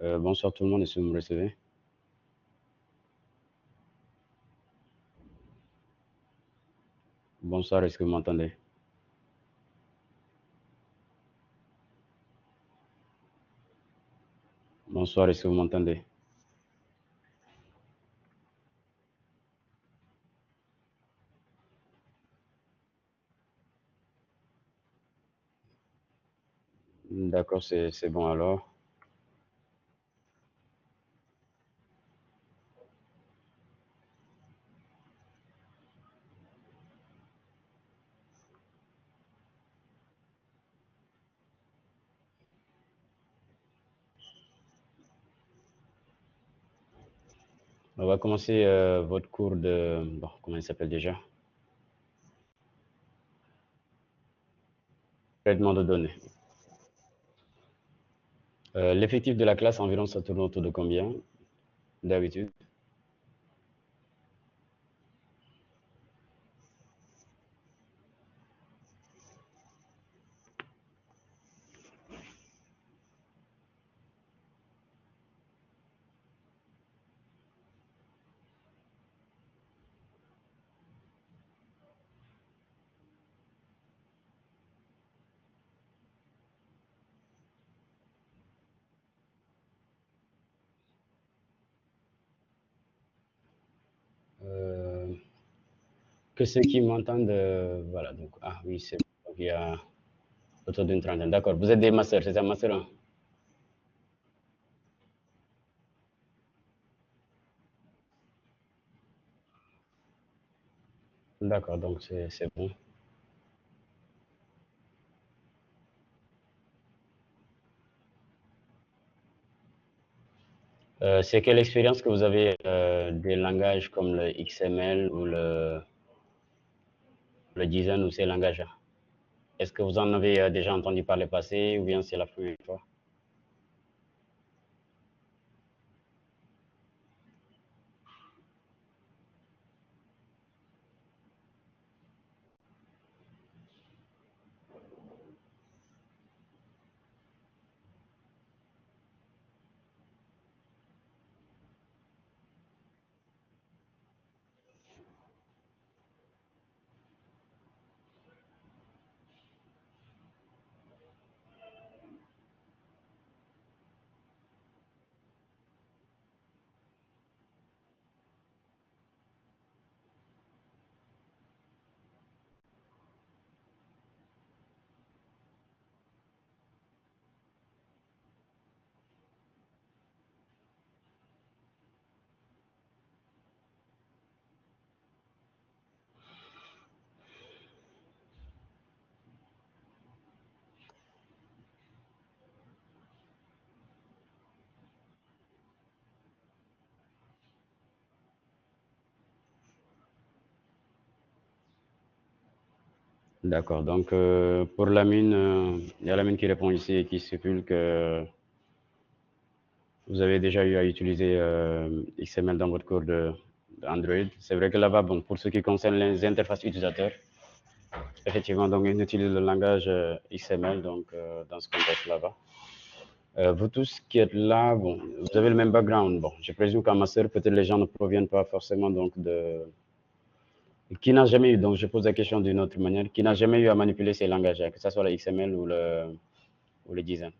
Bonsoir tout le monde, est-ce que vous me recevez? Bonsoir, est-ce que vous m'entendez? Bonsoir, est-ce que vous m'entendez? D'accord, c'est bon alors. On va commencer votre cours de... Bon, comment il s'appelle déjà? Traitement de données. L'effectif de la classe environ, ça tourne autour de combien d'habitude? Euh, que ceux qui m'entendent, voilà, donc, ah oui, c'est bon. Donc, il y a autour d'une trentaine. D'accord, vous êtes des masters, c'est un master 1? D'accord, donc c'est bon. C'est quelle expérience que vous avez des langages comme le XML ou le design ou ces langages-là? Est-ce que vous en avez déjà entendu par le passé ou bien c'est la première fois? D'accord. Donc, pour Lamine, il y a Lamine qui répond ici et qui stipule que vous avez déjà eu à utiliser XML dans votre cours d'Android. C'est vrai que là-bas, bon, pour ce qui concerne les interfaces utilisateurs, effectivement, donc, on utilise le langage XML donc, dans ce contexte là-bas. Vous tous qui êtes là, bon, vous avez le même background. Bon, je présume qu'en master, peut-être les gens ne proviennent pas forcément donc qui n'a jamais eu, donc je pose la question d'une autre manière, qui n'a jamais eu à manipuler ces langages, que ce soit le XML ou le design.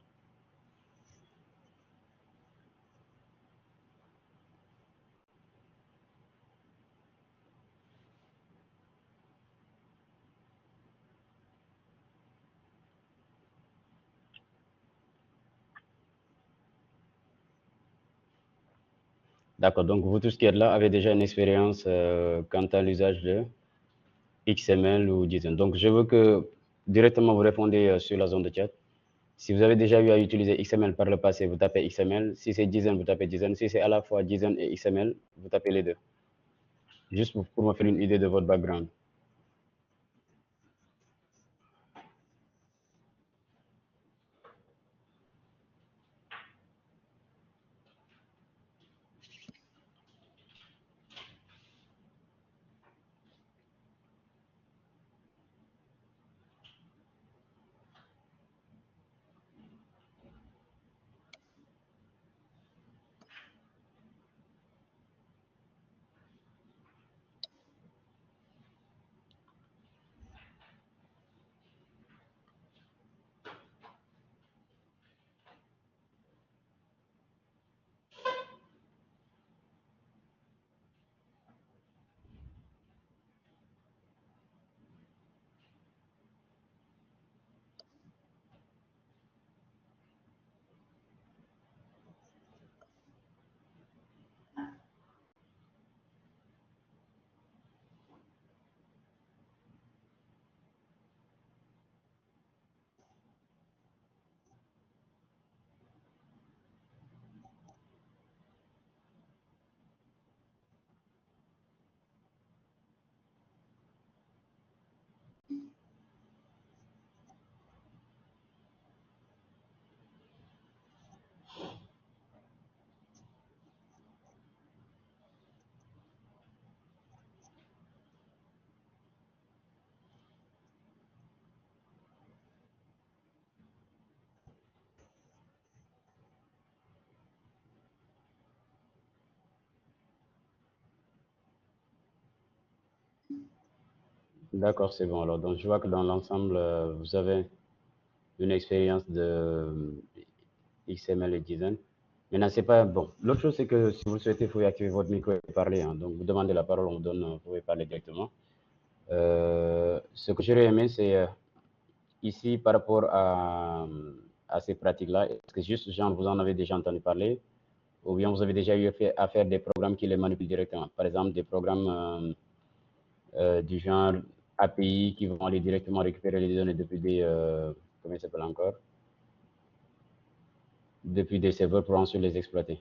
D'accord, donc vous tous qui êtes là avez déjà une expérience quant à l'usage de XML ou design. Donc je veux que directement vous répondez sur la zone de chat. Si vous avez déjà eu à utiliser XML par le passé, vous tapez XML. Si c'est design, vous tapez design. Si c'est à la fois design et XML, vous tapez les deux. Juste pour me faire une idée de votre background. D'accord, c'est bon. Alors, donc, je vois que dans l'ensemble, vous avez une expérience de XML et design. Maintenant, c'est pas bon. L'autre chose, c'est que si vous souhaitez, vous pouvez activer votre micro et parler, hein. Donc, vous demandez la parole, on vous donne, vous pouvez parler directement. Ce que j'aurais aimé, c'est ici, par rapport à ces pratiques-là, est-ce que juste, genre, vous en avez déjà entendu parler, ou bien vous avez déjà eu à faire des programmes qui les manipulent directement? Par exemple, des programmes du genre API qui vont aller directement récupérer les données depuis des, comment ça s'appelle encore? Depuis des serveurs pour ensuite les exploiter.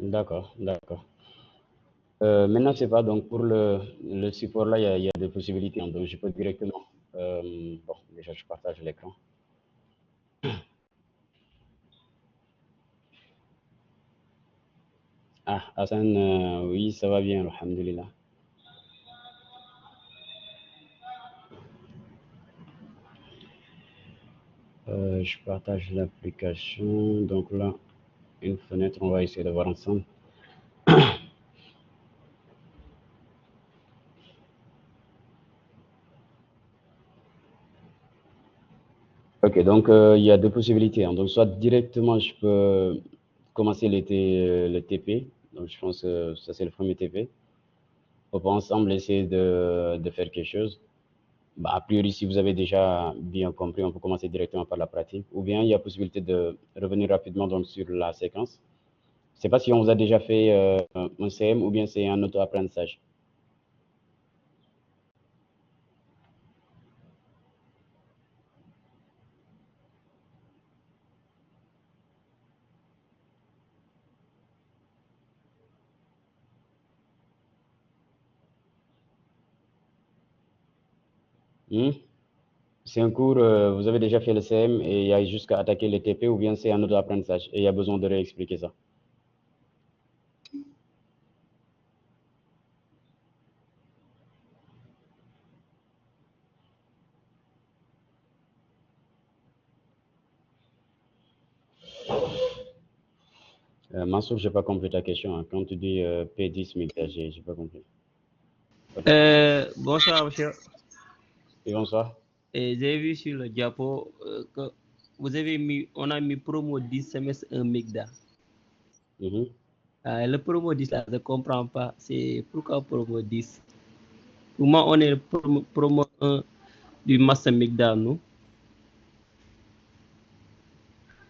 D'accord, d'accord. Maintenant, c'est pas donc pour le support là, il y a des possibilités, hein. Donc, je peux directement. Bon, déjà, je partage l'écran. Ah, Hassan, oui, ça va bien, alhamdulillah. Je partage l'application. Donc là, une fenêtre, on va essayer de voir ensemble. Ok, donc il y a deux possibilités, hein. Donc, soit directement, je peux commencer le TP. Donc, je pense que ça, c'est le premier TP. On peut ensemble essayer de faire quelque chose. Bah, a priori, si vous avez déjà bien compris, on peut commencer directement par la pratique. Ou bien, il y a possibilité de revenir rapidement donc, sur la séquence. Je ne sais pas si on vous a déjà fait un CM ou bien c'est un auto-apprentissage. Hmm? C'est un cours, vous avez déjà fait le CM et il y a jusqu'à attaquer le TP ou bien c'est un auto-apprentissage et il y a besoin de réexpliquer ça. Mansour, je n'ai pas compris ta question, hein. Quand tu dis P10 MIGDA, je n'ai pas compris. Ok. Bonsoir, monsieur. Et bonsoir. Et j'ai vu sur le diapo que on a mis promo 10 semestre 1 MIGDA. Mhm. Le promo 10 là, je ne comprends pas. C'est pourquoi promo 10? Pour moi, on est le promo 1 du master MIGDA, nous.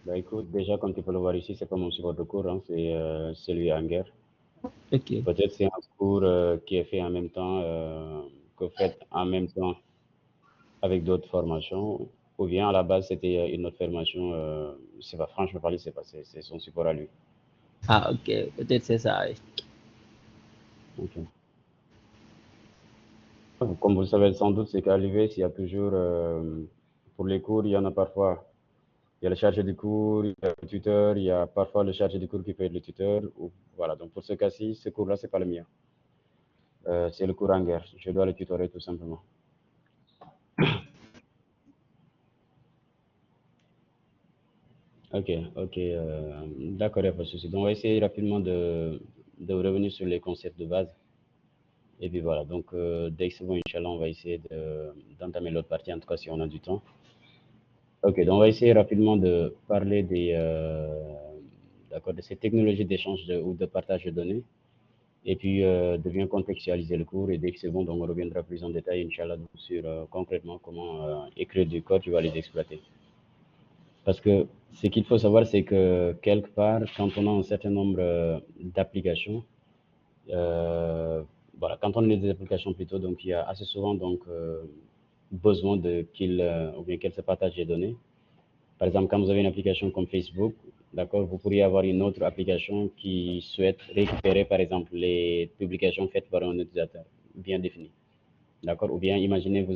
Bah, écoute, déjà, comme tu peux le voir ici, c'est pas mon support de cours, hein, c'est celui Anger. Ok. Peut-être c'est un cours qui est fait en même temps, que vous faites en même temps avec d'autres formations, ou bien à la base c'était une autre formation, c'est pas franchement parler, c'est pas, c'est son support à lui. Ah, ok. Peut-être c'est ça. Oui. Ok. Comme vous le savez sans doute, c'est qu'à l'UVS, il y a toujours, pour les cours, il y en a parfois, il y a le chargé du cours, il y a le tuteur, il y a parfois le chargé du cours qui peut être le tuteur. Voilà, donc pour ce cas-ci, ce cours-là, c'est pas le mien. C'est le cours en guerre. Je dois le tutorer tout simplement. Ok, ok, d'accord, il n'y a pas de souci. Donc, on va essayer rapidement de revenir sur les concepts de base. Et puis voilà, donc dès que c'est bon, Inch'Allah, on va essayer d'entamer l'autre partie, en tout cas si on a du temps. Ok, donc on va essayer rapidement de parler d'accord, de ces technologies d'échange ou de partage de données. Et puis de bien contextualiser le cours. Et dès que c'est bon, donc on reviendra plus en détail, Inch'Allah, sur concrètement comment écrire du code, tu vas les exploiter. Parce que ce qu'il faut savoir, c'est que quelque part, quand on a un certain nombre d'applications, euh, voilà, quand on a des applications plutôt, donc il y a assez souvent donc besoin ou bien qu'elles se partagent les données. Par exemple, quand vous avez une application comme Facebook, d'accord, vous pourriez avoir une autre application qui souhaite récupérer, par exemple, les publications faites par un utilisateur bien défini. D'accord? Ou bien imaginez vous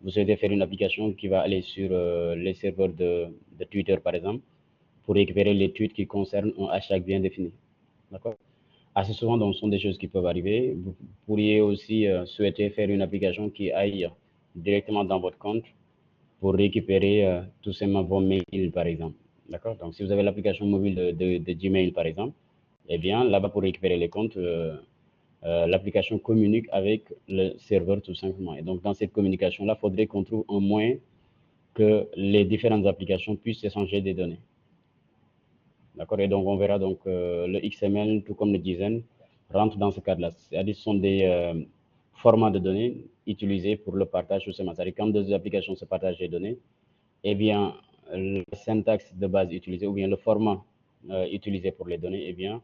souhaitez faire une application qui va aller sur les serveurs de Twitter par exemple pour récupérer les tweets qui concernent un hashtag bien défini. D'accord? Assez souvent, donc, ce sont des choses qui peuvent arriver. Vous pourriez aussi souhaiter faire une application qui aille directement dans votre compte pour récupérer tout simplement vos mails par exemple. D'accord? Donc, si vous avez l'application mobile de Gmail par exemple, eh bien là-bas pour récupérer les comptes, l'application communique avec le serveur tout simplement. Et donc, dans cette communication-là, il faudrait qu'on trouve un moyen que les différentes applications puissent échanger des données. D'accord? Et donc, on verra donc le XML, tout comme le JSON, rentre dans ce cadre-là. C'est-à-dire, ce sont des formats de données utilisés pour le partage tout simplement. C'est-à-dire, quand deux applications se partagent des données, eh bien, le syntaxe de base utilisé ou bien le format utilisé pour les données, eh bien,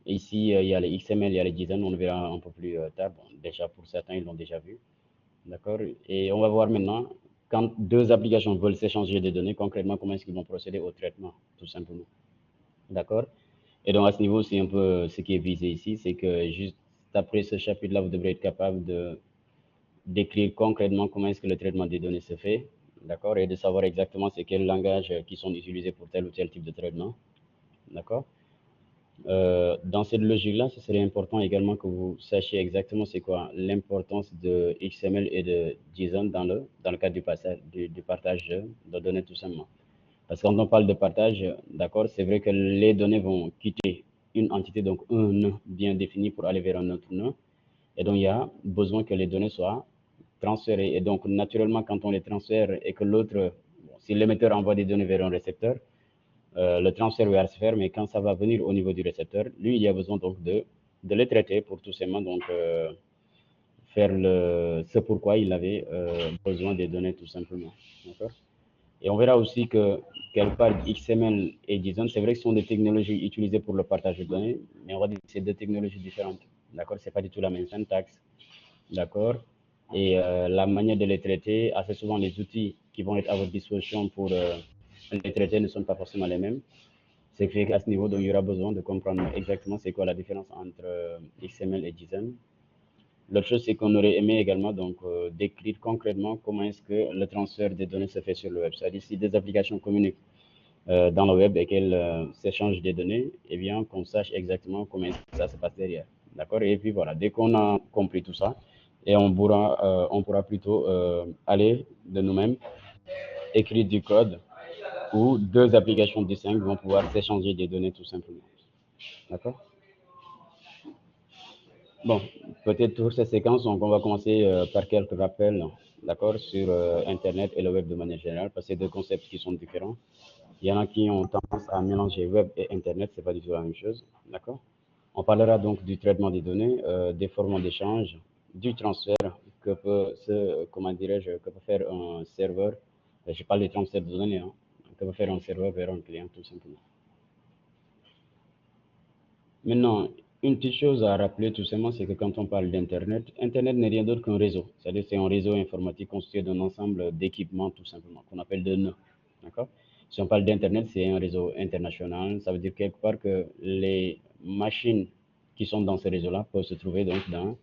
ici, il y a les XML, il y a les JSON, on le verra un peu plus tard. Bon, déjà, pour certains, ils l'ont déjà vu. D'accord? Et on va voir maintenant, quand deux applications veulent s'échanger des données, concrètement, comment est-ce qu'ils vont procéder au traitement, tout simplement. D'accord? Et donc, à ce niveau, c'est un peu ce qui est visé ici, c'est que juste après ce chapitre-là, vous devrez être capable de décrire concrètement comment est-ce que le traitement des données se fait, d'accord? Et de savoir exactement c'est quels langages qui sont utilisés pour tel ou tel type de traitement, d'accord? Dans cette logique-là, ce serait important également que vous sachiez exactement c'est quoi l'importance de XML et de JSON dans le cadre du partage de données tout simplement. Parce que quand on parle de partage, d'accord, c'est vrai que les données vont quitter une entité, donc un nœud bien défini pour aller vers un autre nœud. Et donc, il y a besoin que les données soient transférées. Et donc, naturellement, quand on les transfère et que l'autre, si l'émetteur envoie des données vers un récepteur, le transfert va se faire, mais quand ça va venir au niveau du récepteur, lui, il y a besoin donc de les traiter pour tout simplement donc, faire ce pourquoi il avait besoin des données tout simplement. Et on verra aussi que quelque part XML et JSON, c'est vrai que ce sont des technologies utilisées pour le partage de données, mais on va dire que c'est deux technologies différentes. D'accord? C'est pas du tout la même syntaxe. D'accord? Et la manière de les traiter, assez souvent les outils qui vont être à votre disposition pour les traiter ne sont pas forcément les mêmes. C'est fait qu'à ce niveau, donc, il y aura besoin de comprendre exactement c'est quoi la différence entre XML et JSON. L'autre chose, c'est qu'on aurait aimé également donc, décrire concrètement comment est-ce que le transfert des données se fait sur le web. C'est-à-dire si des applications communiquent dans le web et qu'elles s'échangent des données, eh bien qu'on sache exactement comment ça se passe derrière. D'accord? Et puis voilà, dès qu'on a compris tout ça, et on pourra plutôt aller de nous-mêmes, écrire du code où deux applications distinctes vont pouvoir s'échanger des données tout simplement. D'accord? Bon, peut-être pour cette séquence, donc on va commencer par quelques rappels, d'accord, sur Internet et le web de manière générale, parce que c'est deux concepts qui sont différents. Il y en a qui ont tendance à mélanger web et Internet, c'est pas du tout la même chose, d'accord? On parlera donc du traitement des données, des formats d'échange, du transfert comment dirais-je, que peut faire un serveur. Je parle des transferts de données, hein, que peut faire un serveur vers un client, tout simplement. Maintenant, une petite chose à rappeler tout simplement, c'est que quand on parle d'Internet, Internet n'est rien d'autre qu'un réseau. C'est-à-dire c'est un réseau informatique constitué d'un ensemble d'équipements tout simplement, qu'on appelle de nœuds. D'accord? Si on parle d'Internet, c'est un réseau international. Ça veut dire quelque part que les machines qui sont dans ce réseau-là peuvent se trouver donc dans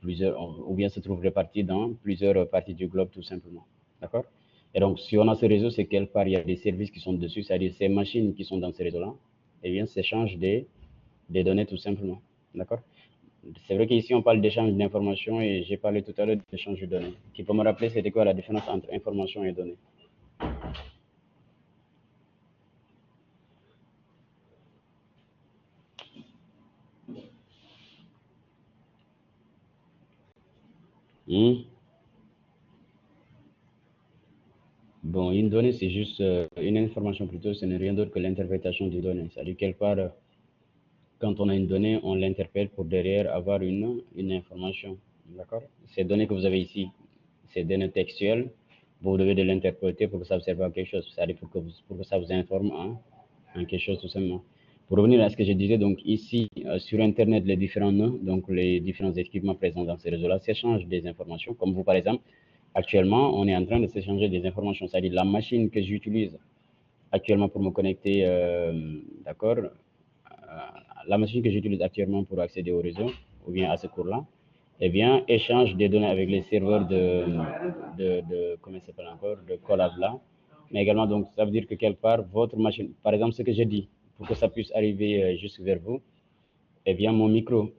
plusieurs, ou bien se trouvent réparties dans plusieurs parties du globe tout simplement. D'accord? Et donc, si on a ce réseau, c'est quelque part, il y a des services qui sont dessus, c'est-à-dire ces machines qui sont dans ce réseau-là, eh bien, s'échangent des données tout simplement. D'accord? C'est vrai qu'ici, on parle d'échange d'informations et j'ai parlé tout à l'heure d'échange de données. Qui peut me rappeler, c'était quoi la différence entre information et données? Hmm? Bon, une donnée, c'est juste une information plutôt, ce n'est rien d'autre que l'interprétation des données. C'est-à-dire, quelque part, quand on a une donnée, on l'interprète pour derrière avoir une information. D'accord? Ces données que vous avez ici, ces données textuelles, vous devez de l'interpréter pour que ça vous serve à quelque chose. C'est-à-dire pour que ça vous informe en quelque chose tout simplement. Pour revenir à ce que je disais, donc ici, sur Internet, les différents nœuds, donc les différents équipements présents dans ces réseaux-là s'échangent des informations. Comme vous, par exemple, Actuellement, on est en train de s'échanger des informations, c'est-à-dire la machine que j'utilise actuellement pour me connecter, d'accord, la machine que j'utilise actuellement pour accéder au réseau, ou bien à ce cours-là, eh bien, échange des données avec les serveurs comment ça s'appelle encore, de Collab là. Mais également, donc, ça veut dire que quelque part, votre machine, par exemple, ce que je dis, pour que ça puisse arriver jusque vers vous, eh bien, mon micro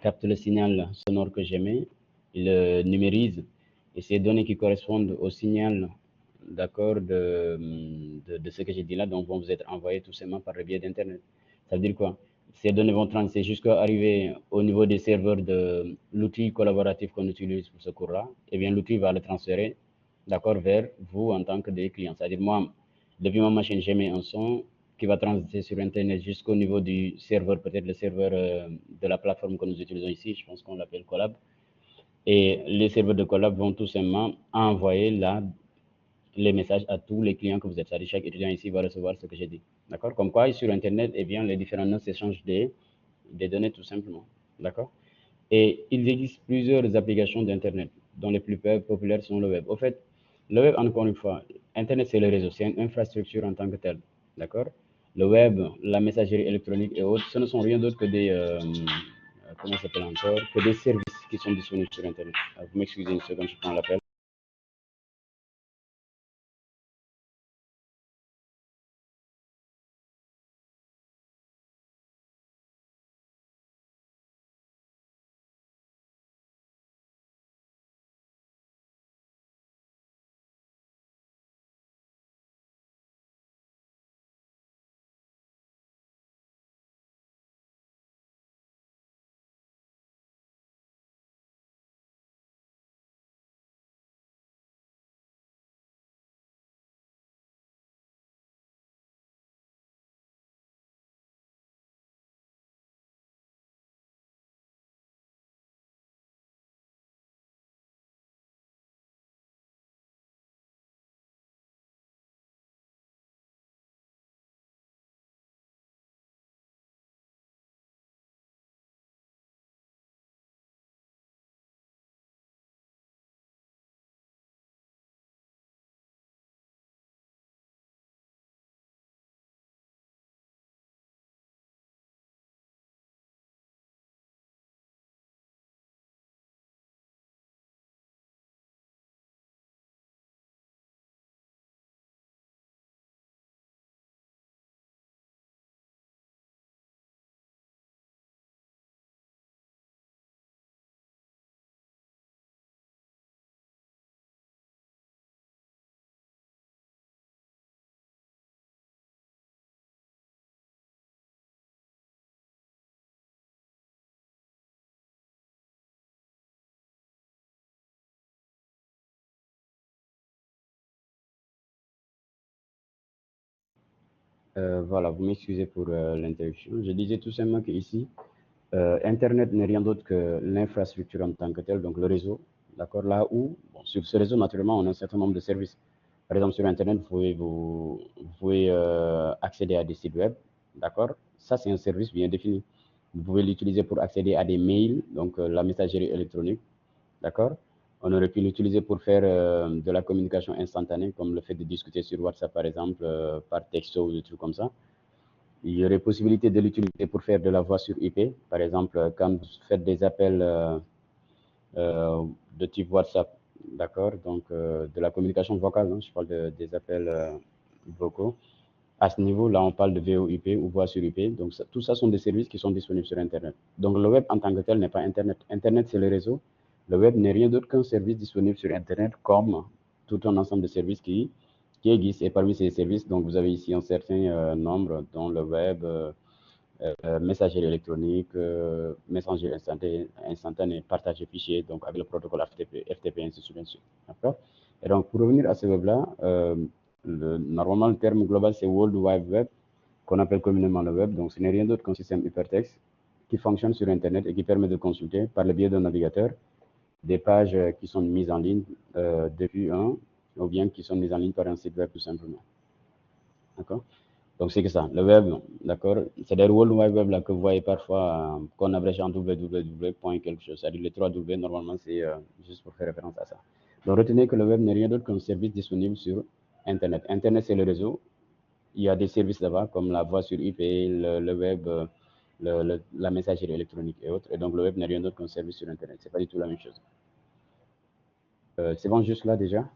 capte le signal sonore que j'émets, il le numérise, et ces données qui correspondent au signal, d'accord, de ce que j'ai dit là, donc vont vous être envoyées tout simplement par le biais d'Internet. Ça veut dire quoi? Ces données vont transiter jusqu'à arriver au niveau des serveurs de l'outil collaboratif qu'on utilise pour ce cours-là. Et bien, l'outil va le transférer, d'accord, vers vous en tant que des clients. C'est-à-dire, moi, depuis ma machine, j'émets un son qui va transiter sur Internet jusqu'au niveau du serveur, peut-être le serveur de la plateforme que nous utilisons ici, je pense qu'on l'appelle Collab. Et les serveurs de Collab vont tout simplement envoyer les messages à tous les clients que vous êtes. C'est-à-dire chaque étudiant ici va recevoir ce que j'ai dit. D'accord? Comme quoi, sur Internet, eh bien, les différents nodes s'échangent des données tout simplement. D'accord? Et il existe plusieurs applications d'Internet, dont les plus populaires sont le web. Au fait, le web, encore une fois, Internet, c'est le réseau, c'est une infrastructure en tant que telle. D'accord? Le web, la messagerie électronique et autres, ce ne sont rien d'autre que comment ça s'appelle encore, que des services qui sont disponibles sur Internet. Vous m'excusez une seconde, je prends l'appel. Voilà, vous m'excusez pour l'interruption. Je disais tout simplement qu'ici, Internet n'est rien d'autre que l'infrastructure en tant que telle, donc le réseau, d'accord, là où, bon, sur ce réseau, naturellement, on a un certain nombre de services. Par exemple, sur Internet, vous pouvez accéder à des sites web, d'accord. Ça, c'est un service bien défini. Vous pouvez l'utiliser pour accéder à des mails, donc la messagerie électronique, d'accord. On aurait pu l'utiliser pour faire de la communication instantanée, comme le fait de discuter sur WhatsApp, par exemple, par texto ou des trucs comme ça. Il y aurait possibilité de l'utiliser pour faire de la voix sur IP. Par exemple, quand vous faites des appels de type WhatsApp, d'accord, donc de la communication vocale, non, je parle des appels vocaux. À ce niveau, là, on parle de VoIP ou voix sur IP. Donc, tout ça sont des services qui sont disponibles sur Internet. Donc, le web en tant que tel n'est pas Internet. Internet, c'est le réseau. Le web n'est rien d'autre qu'un service disponible sur Internet comme tout un ensemble de services qui existent. Et parmi ces services, donc, vous avez ici un certain nombre, dont le web, messagerie électronique, messagerie instantanée, partage de fichiers, donc avec le protocole FTP, ainsi de suite, ainsi de suite. D'accord? Et donc, pour revenir à ce web-là, normalement, le terme global, c'est World Wide Web, qu'on appelle communément le web. Donc, ce n'est rien d'autre qu'un système hypertexte qui fonctionne sur Internet et qui permet de consulter, par le biais d'un navigateur, des pages qui sont mises en ligne depuis ou bien qui sont mises en ligne par un site web tout simplement. D'accord? Donc, c'est que ça. Le web, d'accord, c'est des World Wide Web là que vous voyez parfois, qu'on abrège en www. quelque chose. C'est-à-dire les 3 W, normalement, c'est juste pour faire référence à ça. Donc, retenez que le web n'est rien d'autre qu'un service disponible sur Internet. Internet, c'est le réseau. Il y a des services là-bas, comme la voix sur IP, le web, la messagerie électronique et autres. Et donc, le web n'est rien d'autre qu'un service sur Internet. C'est pas du tout la même chose. C'est bon juste là déjà?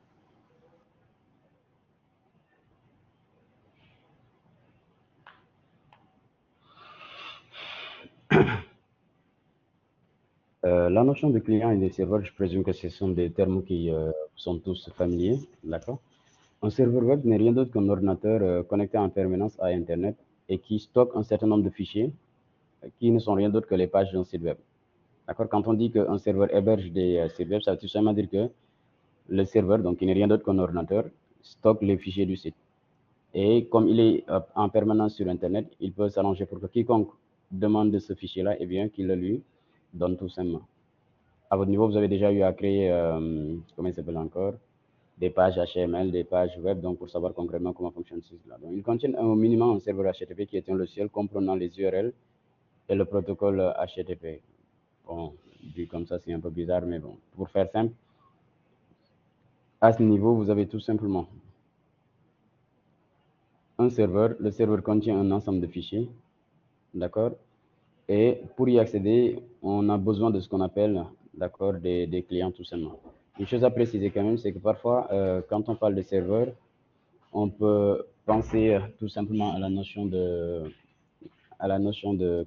La notion de client et de serveur, je présume que ce sont des termes qui sont tous familiers, d'accord? Un serveur web n'est rien d'autre qu'un ordinateur connecté en permanence à Internet et qui stocke un certain nombre de fichiers qui ne sont rien d'autre que les pages d'un site web. D'accord? Quand on dit qu'un serveur héberge des sites web, ça veut tout simplement dire que le serveur, donc qui n'est rien d'autre qu'un ordinateur, stocke les fichiers du site. Et comme il est en permanence sur Internet, il peut s'arranger pour que quiconque demande ce fichier-là, eh bien, qu'il le lui donne tout simplement. À votre niveau, vous avez déjà eu à créer, comment il s'appelle encore, des pages HTML, des pages web, donc pour savoir concrètement comment fonctionne cela. Donc, ils contiennent au minimum un serveur HTTP qui est un logiciel comprenant les URL et le protocole HTTP. Bon, dit comme ça, c'est un peu bizarre, mais bon, pour faire simple, à ce niveau, vous avez tout simplement un serveur. Le serveur contient un ensemble de fichiers, d'accord? Et pour y accéder, on a besoin de ce qu'on appelle, d'accord, des clients tout simplement. Une chose à préciser quand même, c'est que parfois, quand on parle de serveur, on peut penser tout simplement à la notion de,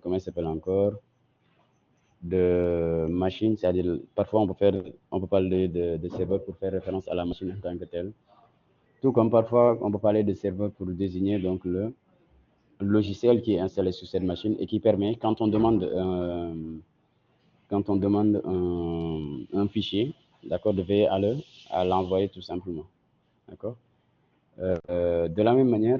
comment il s'appelle encore, de machine, c'est-à-dire parfois on peut parler de serveur pour faire référence à la machine en tant que telle. Tout comme parfois on peut parler de serveur pour désigner donc le logiciel qui est installé sur cette machine et qui permet, quand on demande un fichier, d'accord, de veiller à l'envoyer tout simplement. D'accord. De la même manière,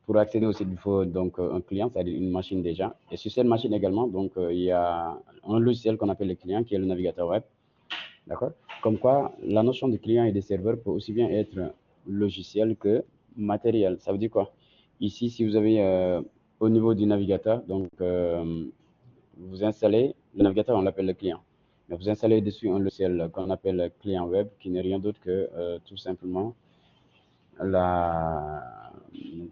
pour accéder au site, il faut donc un client, c'est-à-dire une machine déjà. Et sur cette machine également, donc il y a un logiciel qu'on appelle le client, qui est le navigateur web. D'accord. Comme quoi, la notion de client et de serveur peut aussi bien être logiciel que matériel. Ça veut dire quoi? Ici, si vous avez au niveau du navigateur, donc vous installez le navigateur, on l'appelle le client. Mais vous installez dessus un logiciel qu'on appelle client web, qui n'est rien d'autre que tout simplement la,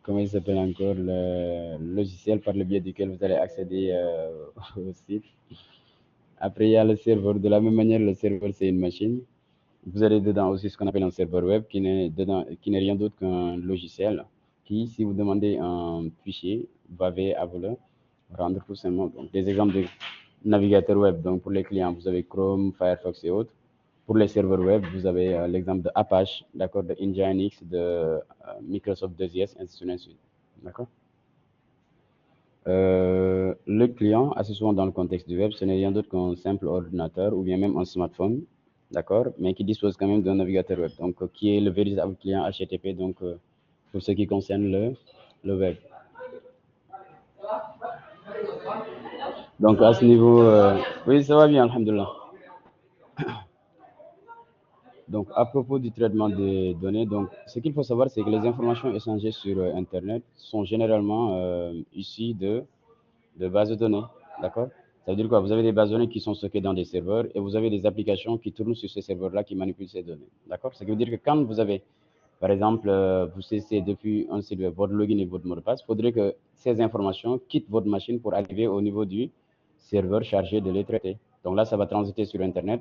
comment il s'appelle encore, le logiciel par le biais duquel vous allez accéder au site. Après, il y a le serveur. De la même manière, le serveur, c'est une machine. Vous avez dedans aussi ce qu'on appelle un serveur web, qui n'est rien d'autre qu'un logiciel qui, si vous demandez un fichier, va veiller à vous le rendre tout simplement. Donc, des exemples de navigateurs web. Donc, pour les clients, vous avez Chrome, Firefox et autres. Pour les serveurs web, vous avez l'exemple de Apache, d'accord, de Nginx, de Microsoft 2IS, ainsi de suite. D'accord. Le client, assez souvent dans le contexte du web, ce n'est rien d'autre qu'un simple ordinateur ou bien même un smartphone, d'accord, mais qui dispose quand même d'un navigateur web, donc qui est le véritable client HTTP, donc pour ce qui concerne le web. Donc à ce niveau, oui, ça va bien, alhamdoulilah. Donc, à propos du traitement des données, donc, ce qu'il faut savoir, c'est que les informations échangées sur Internet sont généralement issues de bases de données. D'accord. Ça veut dire quoi? Vous avez des bases de données qui sont stockées dans des serveurs et vous avez des applications qui tournent sur ces serveurs-là qui manipulent ces données. D'accord. Ce qui veut dire que quand vous avez, par exemple, vous cessez depuis un site web votre login et votre mot de passe, il faudrait que ces informations quittent votre machine pour arriver au niveau du serveur chargé de les traiter. Donc là, ça va transiter sur Internet.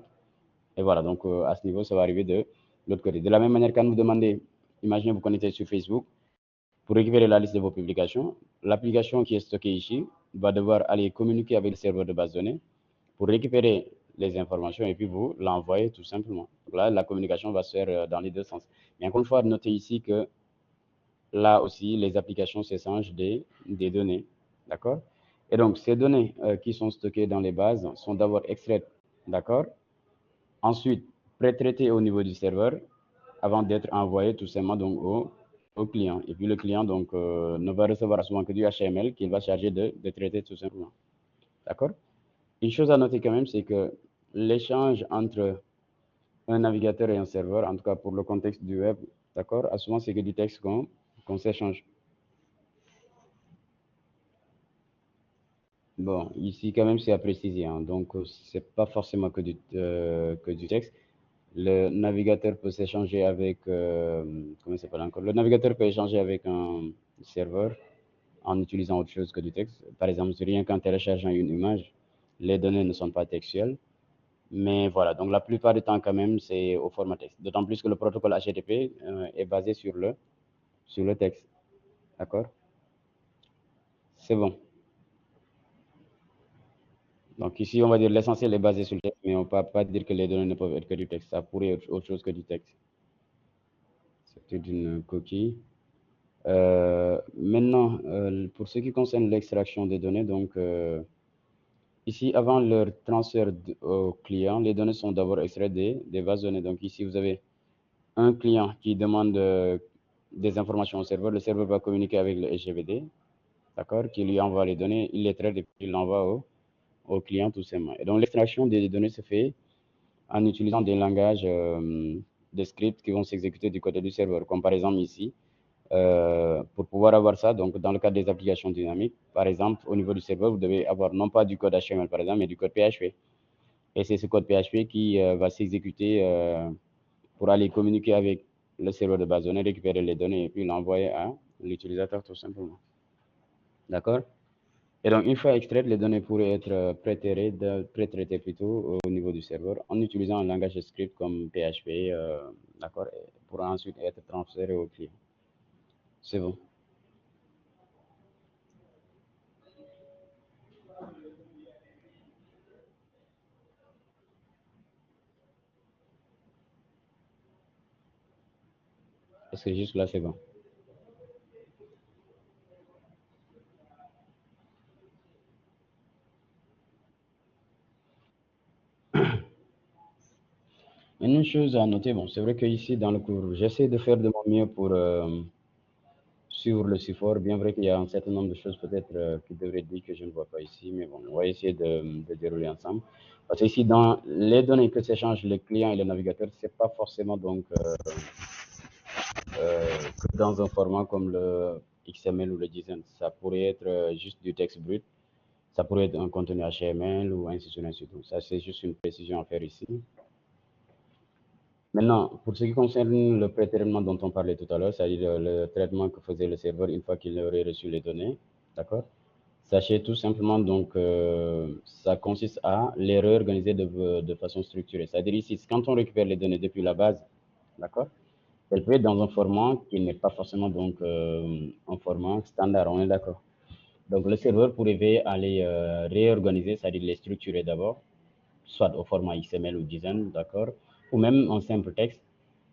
Et voilà, donc à ce niveau, ça va arriver de l'autre côté. De la même manière, quand vous demandez, imaginez vous connectez sur Facebook, pour récupérer la liste de vos publications, l'application qui est stockée ici va devoir aller communiquer avec le serveur de base de données pour récupérer les informations et puis vous l'envoyer tout simplement. Donc là, la communication va se faire dans les deux sens. Mais encore une fois, notez ici que là aussi, les applications s'échangent des données. D'accord. Et donc, ces données qui sont stockées dans les bases sont d'abord extraites, d'accord, ensuite pré-traitées au niveau du serveur avant d'être envoyées tout simplement donc au client. Et puis le client donc ne va recevoir souvent que du HTML qu'il va charger de traiter tout simplement. D'accord. Une chose à noter quand même, c'est que l'échange entre un navigateur et un serveur, en tout cas pour le contexte du web, d'accord, souvent c'est que du texte qu'on s'échange. Bon, ici quand même c'est à préciser, hein. Donc c'est pas forcément que du texte. Le navigateur peut s'échanger avec comment il s'appelle encore? Le navigateur peut échanger avec un serveur en utilisant autre chose que du texte. Par exemple, c'est rien qu'en téléchargeant une image, les données ne sont pas textuelles. Mais voilà, donc la plupart du temps quand même c'est au format texte. D'autant plus que le protocole HTTP est basé sur le texte. D'accord? C'est bon. Donc ici, on va dire l'essentiel est basé sur le texte, mais on ne peut pas dire que les données ne peuvent être que du texte. Ça pourrait être autre chose que du texte. C'est une coquille. Maintenant, pour ce qui concerne l'extraction des données, donc ici, avant leur transfert au client, les données sont d'abord extraites des bases de données. Donc ici, vous avez un client qui demande des informations au serveur. Le serveur va communiquer avec le SGBD, d'accord, qui lui envoie les données, il les traite et puis il l'envoie au client tout simplement. Et donc l'extraction des données se fait en utilisant des langages, des scripts qui vont s'exécuter du côté du serveur, comme par exemple ici. Pour pouvoir avoir ça, donc dans le cadre des applications dynamiques, par exemple, au niveau du serveur, vous devez avoir non pas du code HTML par exemple, mais du code PHP. Et c'est ce code PHP qui va s'exécuter pour aller communiquer avec le serveur de base de données, récupérer les données et puis l'envoyer à l'utilisateur tout simplement. D'accord? Et donc, une fois extraites, les données pourraient être pré-traitées plutôt au niveau du serveur en utilisant un langage de script comme PHP, d'accord, pour ensuite être transférées au client. C'est bon. Est-ce que juste là, c'est bon? Une chose à noter, bon, c'est vrai qu'ici, dans le cours, j'essaie de faire de mon mieux pour suivre le support. Bien vrai qu'il y a un certain nombre de choses peut-être qui devraient être dites que je ne vois pas ici, mais bon, on va essayer de dérouler ensemble. Parce que ici, dans les données que s'échangent le client et le navigateur, c'est pas forcément donc que dans un format comme le XML ou le JSON. Ça pourrait être juste du texte brut, ça pourrait être un contenu HTML ou ainsi de suite, ainsi de suite. Ça, c'est juste une précision à faire ici. Maintenant, pour ce qui concerne le pré-traitement dont on parlait tout à l'heure, c'est-à-dire le traitement que faisait le serveur une fois qu'il aurait reçu les données, d'accord? Sachez tout simplement donc ça consiste à les réorganiser de façon structurée. C'est-à-dire ici, quand on récupère les données depuis la base, d'accord? Elle peut être dans un format qui n'est pas forcément donc un format standard, on est d'accord. Donc le serveur pourrait veiller à les réorganiser, c'est-à-dire les structurer d'abord, soit au format XML ou JSON, d'accord, ou même en simple texte.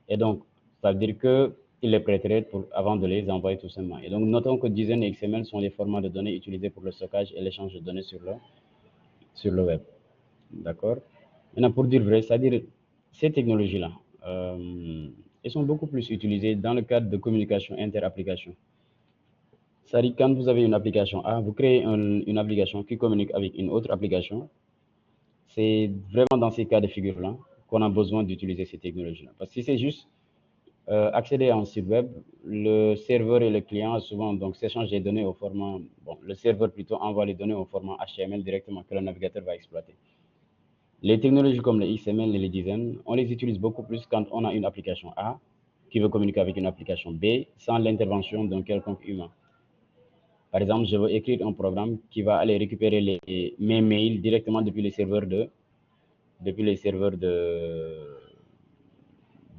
Et donc, ça veut dire que il les prêterait avant de les envoyer tout simplement. Et donc, notons que JSON et XML sont les formats de données utilisés pour le stockage et l'échange de données sur le web. D'accord? Maintenant, pour dire vrai, c'est-à-dire ces technologies-là, elles sont beaucoup plus utilisées dans le cadre de communication inter-application. C'est-à-dire quand vous avez une application A, vous créez une application qui communique avec une autre application. C'est vraiment dans ces cas de figure-là qu'on a besoin d'utiliser ces technologies-là. Parce que si c'est juste accéder à un site web, le serveur et le client souvent donc s'échangent les données au format, bon, le serveur plutôt envoie les données au format HTML directement que le navigateur va exploiter. Les technologies comme le XML et les design, on les utilise beaucoup plus quand on a une application A qui veut communiquer avec une application B sans l'intervention d'un quelconque humain. Par exemple, je veux écrire un programme qui va aller récupérer mes mails directement depuis les serveurs de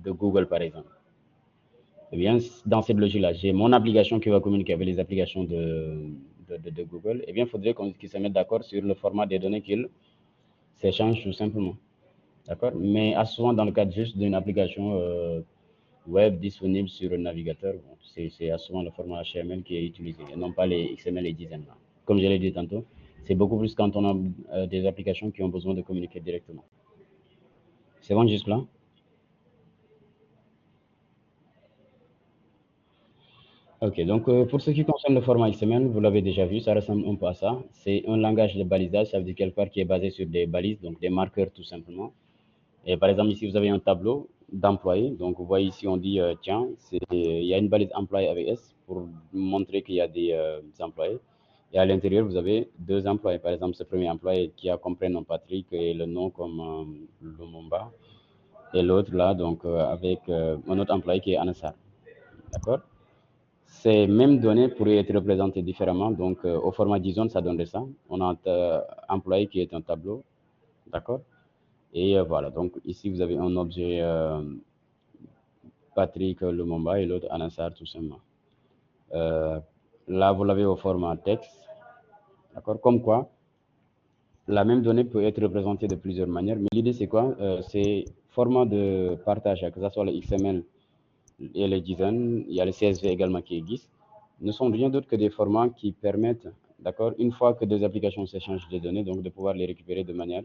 Google, par exemple. Eh bien, dans cette logique-là, j'ai mon application qui va communiquer avec les applications de Google. Eh bien, il faudrait qu'ils se mettent d'accord sur le format des données qu'ils s'échangent tout simplement. D'accord? Mais à souvent, dans le cadre juste d'une application web disponible sur le navigateur, bon, c'est à souvent le format HTML qui est utilisé, et non pas les XML et design. Comme je l'ai dit tantôt, c'est beaucoup plus quand on a des applications qui ont besoin de communiquer directement. C'est bon jusque-là? Ok, donc pour ce qui concerne le format XML, vous l'avez déjà vu, ça ressemble un peu à ça. C'est un langage de balisage, ça veut dire quelque part qui est basé sur des balises, donc des marqueurs tout simplement. Et par exemple, ici, vous avez un tableau d'employés. Donc, vous voyez ici, on dit, tiens, il y a une balise employé avec S pour montrer qu'il y a des employés. Et à l'intérieur, vous avez deux employés. Par exemple, ce premier employé qui a comme prénom Patrick et le nom comme Lumumba. Et l'autre là, donc avec un autre employé qui est Anassar. D'accord? Ces mêmes données pourraient être représentées différemment. Donc, au format JSON, ça donnerait ça. On a un employé qui est un tableau. D'accord? Et voilà. Donc, ici, vous avez un objet Patrick Lumumba et l'autre Anassar, tout simplement. Là, vous l'avez au format texte. D'accord? Comme quoi, la même donnée peut être représentée de plusieurs manières. Mais l'idée, c'est quoi? C'est format de partage, que ce soit le XML et le JSON, il y a le CSV également qui existe, ne sont rien d'autre que des formats qui permettent, d'accord, une fois que deux applications s'échangent des données, donc de pouvoir les récupérer de manière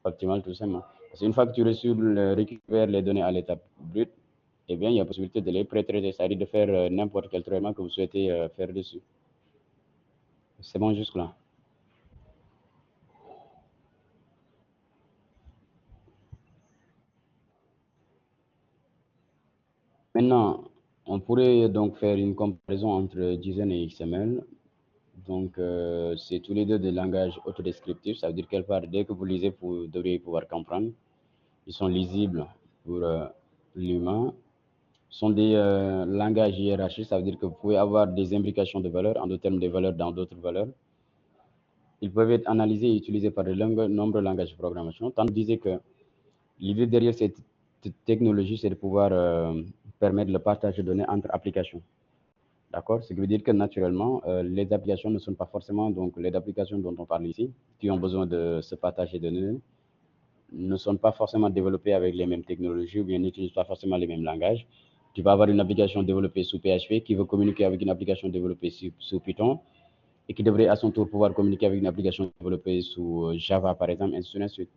optimale tout simplement. Parce qu'une fois que tu récupères les données à l'étape brute, eh bien, il y a possibilité de les pré-traiter, c'est-à-dire de faire n'importe quel traitement que vous souhaitez faire dessus. C'est bon jusque-là? Maintenant, on pourrait donc faire une comparaison entre JSON et XML. Donc, c'est tous les deux des langages autodescriptifs. Ça veut dire quelque part, dès que vous lisez, vous devriez pouvoir comprendre. Ils sont lisibles pour l'humain. Ce sont des langages hiérarchiques. Ça veut dire que vous pouvez avoir des imbrications de valeurs, en d'autres termes, des valeurs dans d'autres valeurs. Ils peuvent être analysés et utilisés par de nombreux langages de programmation. Tant que je disais que l'idée derrière cette technologie, c'est de pouvoir permettre le partage de données entre applications. D'accord? Ce qui veut dire que naturellement, les applications ne sont pas forcément, donc les applications dont on parle ici, qui ont besoin de se partager de données, ne sont pas forcément développées avec les mêmes technologies ou bien n'utilisent pas forcément les mêmes langages. Tu vas avoir une application développée sous PHP qui veut communiquer avec une application développée sous Python et qui devrait à son tour pouvoir communiquer avec une application développée sous Java, par exemple, ainsi de suite.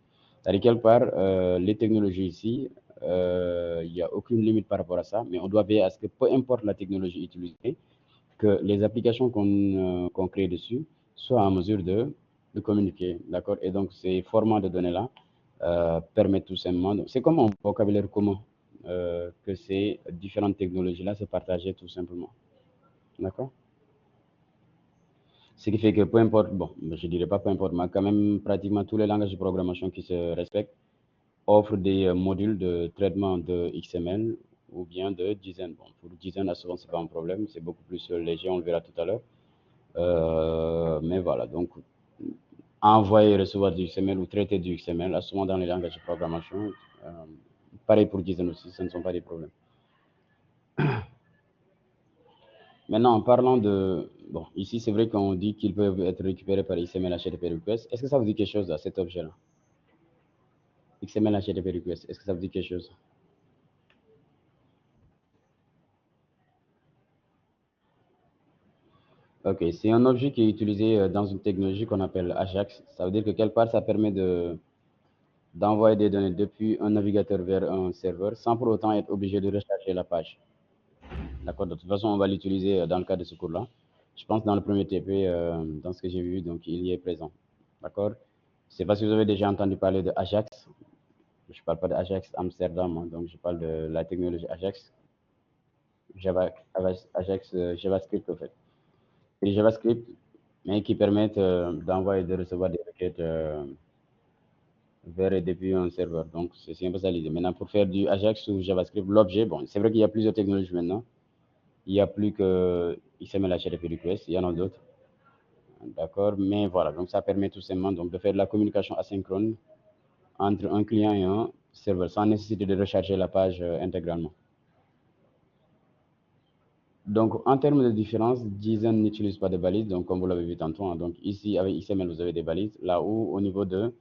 C'est-à-dire, quelque part, les technologies ici, il n'y a aucune limite par rapport à ça, mais on doit veiller à ce que peu importe la technologie utilisée, que les applications qu'on crée dessus soient en mesure de communiquer. D'accord? Et donc, ces formats de données-là permettent tout simplement, c'est comme un vocabulaire commun que ces différentes technologies-là se partageaient tout simplement. D'accord? Ce qui fait que peu importe, bon, je dirais pas peu importe, mais quand même pratiquement tous les langages de programmation qui se respectent offrent des modules de traitement de XML ou bien de JSON. Bon, pour JSON, souvent, c'est pas un problème, c'est beaucoup plus léger, on le verra tout à l'heure. Mais voilà, donc envoyer et recevoir du XML ou traiter du XML, souvent dans les langages de programmation, pareil pour JSON aussi, ce ne sont pas des problèmes. Maintenant, en parlant de... Bon, ici, c'est vrai qu'on dit qu'ils peuvent être récupérés par XML HTTP request. Est-ce que ça vous dit quelque chose à cet objet-là? XML HTTP request, est-ce que ça vous dit quelque chose? Ok, c'est un objet qui est utilisé dans une technologie qu'on appelle Ajax. Ça veut dire que quelque part, ça permet d'envoyer des données depuis un navigateur vers un serveur sans pour autant être obligé de recharger la page. D'accord, de toute façon, on va l'utiliser dans le cadre de ce cours-là. Je pense dans le premier TP, dans ce que j'ai vu, donc il y est présent. D'accord? C'est parce que vous avez déjà entendu parler de Ajax. Je ne parle pas d'Ajax Amsterdam, hein, donc je parle de la technologie Ajax, Ajax JavaScript en fait. C'est JavaScript, mais qui permettent d'envoyer et de recevoir des requêtes vers et depuis un serveur. Donc c'est un peu ça l'idée. Maintenant, pour faire du Ajax ou JavaScript, l'objet, bon, c'est vrai qu'il y a plusieurs technologies maintenant. Il n'y a plus que XML HTTP request, il y en a d'autres. D'accord, mais voilà, donc ça permet tout simplement donc, de faire de la communication asynchrone entre un client et un serveur sans nécessité de recharger la page intégralement. Donc, en termes de différence, JSON n'utilise pas de balises, donc comme vous l'avez vu tantôt. Hein, donc ici, avec XML, vous avez des balises. Là où, au niveau de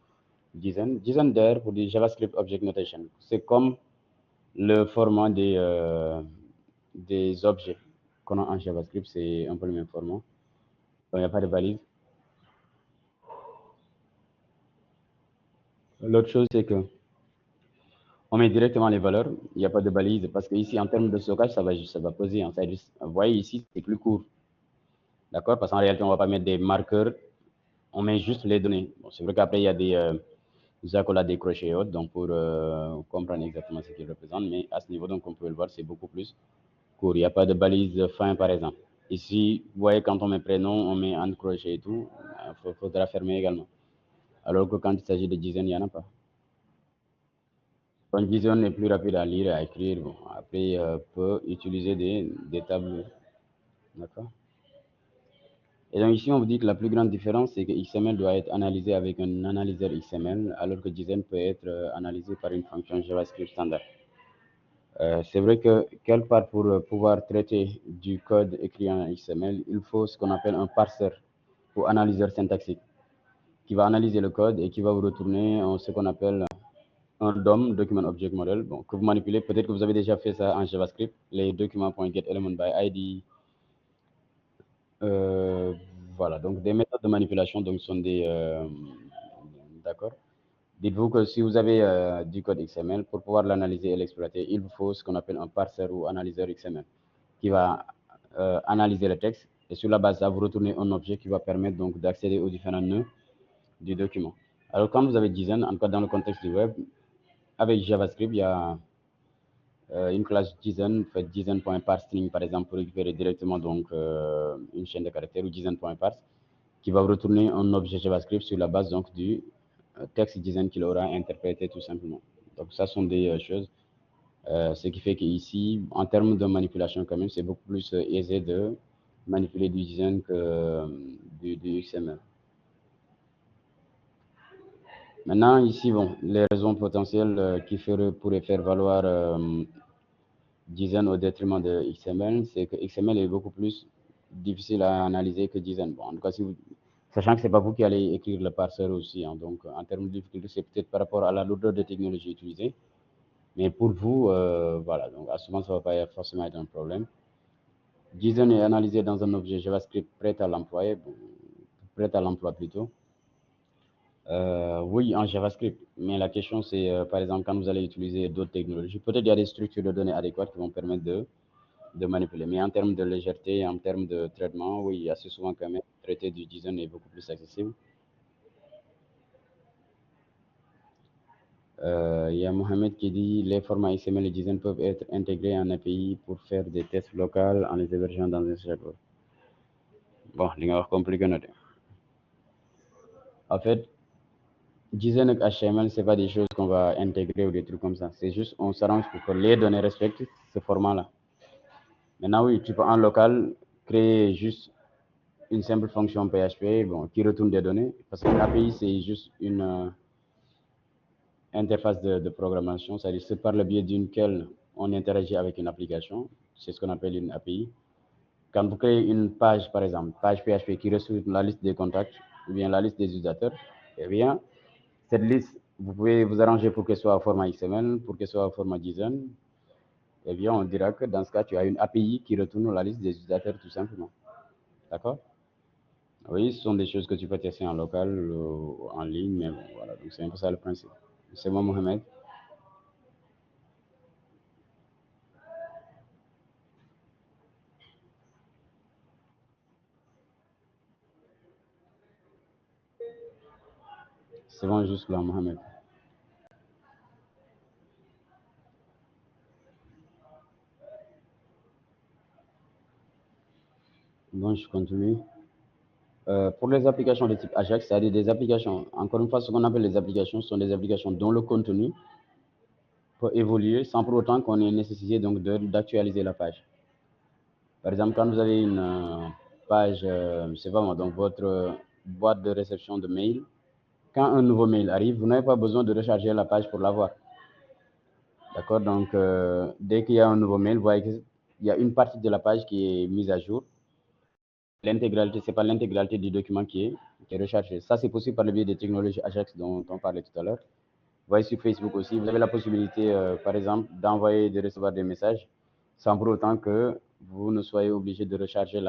JSON d'ailleurs, pour du JavaScript Object Notation, c'est comme le format des objets qu'on a en JavaScript, c'est un peu le même format. Donc, il n'y a pas de balises. L'autre chose, c'est que on met directement les valeurs, il n'y a pas de balise, parce que ici, en termes de stockage, ça va peser. Hein, vous voyez ici, c'est plus court. D'accord? Parce qu'en réalité, on ne va pas mettre des marqueurs, on met juste les données. Bon, c'est vrai qu'après, il y a des accolades, des crochets et autres, donc pour comprendre exactement ce qu'ils représentent, mais à ce niveau, donc, on peut le voir, c'est beaucoup plus court. Il n'y a pas de balise fin, par exemple. Ici, vous voyez, quand on met prénom, on met entre crochet et tout, il faudra fermer également. Alors que quand il s'agit de JSON, il n'y en a pas. Donc, JSON est plus rapide à lire et à écrire. Bon, après, peut utiliser des tables. D'accord. Et donc ici, on vous dit que la plus grande différence, c'est que XML doit être analysé avec un analyseur XML, alors que JSON peut être analysé par une fonction JavaScript standard. C'est vrai que quelque part pour pouvoir traiter du code écrit en XML, il faut ce qu'on appelle un parseur ou analyseur syntaxique qui va analyser le code et qui va vous retourner ce qu'on appelle un DOM, Document Object Model, bon, que vous manipulez. Peut-être que vous avez déjà fait ça en JavaScript, les documents.getElementById. Euh, voilà, donc des méthodes de manipulation donc sont des... d'accord. Dites-vous que si vous avez du code XML, pour pouvoir l'analyser et l'exploiter, il vous faut ce qu'on appelle un parseur ou analyseur XML qui va analyser le texte et sur la base de ça, vous retournez un objet qui va permettre donc d'accéder aux différents nœuds du document. Alors quand vous avez JSON, en tout cas dans le contexte du web, avec JavaScript, il y a une classe JSON, fait JSON.parseString par exemple pour récupérer directement donc une chaîne de caractères ou JSON.parse qui va retourner un objet JavaScript sur la base donc du texte JSON qu'il aura interprété tout simplement. Donc ça sont des choses, ce qui fait qu'ici, en termes de manipulation quand même, c'est beaucoup plus aisé de manipuler du JSON que du XML. Maintenant, ici, bon, les raisons potentielles qui pourraient faire valoir JSON au détriment de XML, c'est que XML est beaucoup plus difficile à analyser que JSON. Bon, en tout cas, sachant que ce n'est pas vous qui allez écrire le parseur aussi, hein, donc en termes de difficulté, c'est peut-être par rapport à la lourdeur de technologie utilisée. Mais pour vous, voilà, donc à ce moment, ça ne va pas forcément être un problème. JSON est analysé dans un objet JavaScript prêt à l'emploi plutôt. Oui, en JavaScript. Mais la question, c'est, par exemple, quand vous allez utiliser d'autres technologies, peut-être il y a des structures de données adéquates qui vont permettre de manipuler. Mais en termes de légèreté, en termes de traitement, oui, assez souvent quand même, traiter du JSON est beaucoup plus accessible. Il y a Mohamed qui dit les formats XML et JSON peuvent être intégrés en API pour faire des tests locaux en les hébergeant dans un serveur. Bon, li nga wax compliqué na de. En fait, JSON et HTML, c'est pas des choses qu'on va intégrer ou des trucs comme ça. C'est juste, on s'arrange pour que les données respectent ce format-là. Maintenant, oui, tu peux en local créer juste une simple fonction PHP bon, qui retourne des données. Parce que l'API, c'est juste une interface de programmation, c'est-à-dire c'est par le biais duquel on interagit avec une application. C'est ce qu'on appelle une API. Quand vous créez une page, par exemple, page PHP qui reçoit la liste des contacts ou bien la liste des utilisateurs, eh bien, cette liste, vous pouvez vous arranger pour qu'elle soit au format XML, pour qu'elle soit au format JSON. Eh bien, on dira que dans ce cas, tu as une API qui retourne la liste des utilisateurs tout simplement. D'accord? Oui, ce sont des choses que tu peux tester en local ou en ligne, mais bon, voilà, donc c'est un peu ça le principe. C'est moi, Mohamed. C'est bon, juste là, Mohamed. Bon, je continue. Pour les applications de type Ajax, c'est-à-dire des applications, encore une fois, ce qu'on appelle les applications sont des applications dont le contenu peut évoluer sans pour autant qu'on ait nécessité donc d'actualiser la page. Par exemple, quand vous avez une page, je sais pas moi, donc votre boîte de réception de mail, quand un nouveau mail arrive, vous n'avez pas besoin de recharger la page pour l'avoir. D'accord? Donc, dès qu'il y a un nouveau mail, vous voyez qu'il y a une partie de la page qui est mise à jour. L'intégralité, ce n'est pas l'intégralité du document qui est recherché. Ça, c'est possible par le biais des technologies Ajax dont on parlait tout à l'heure. Vous voyez sur Facebook aussi, vous avez la possibilité, par exemple, d'envoyer et de recevoir des messages sans pour autant que vous ne soyez obligé de recharger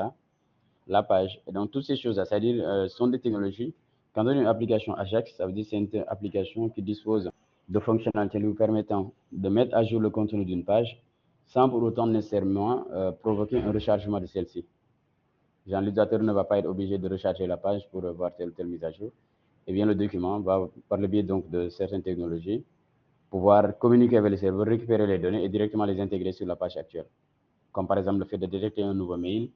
la page. Et donc, toutes ces choses-là, c'est-à-dire, sont des technologies. Quand on a une application Ajax, ça veut dire que c'est une application qui dispose de fonctionnalités lui permettant de mettre à jour le contenu d'une page sans pour autant nécessairement provoquer un rechargement de celle-ci. L'utilisateur ne va pas être obligé de recharger la page pour voir telle ou telle mise à jour. Et bien, le document va, par le biais donc de certaines technologies, pouvoir communiquer avec le serveur, récupérer les données et directement les intégrer sur la page actuelle. Comme par exemple le fait de détecter un nouveau mail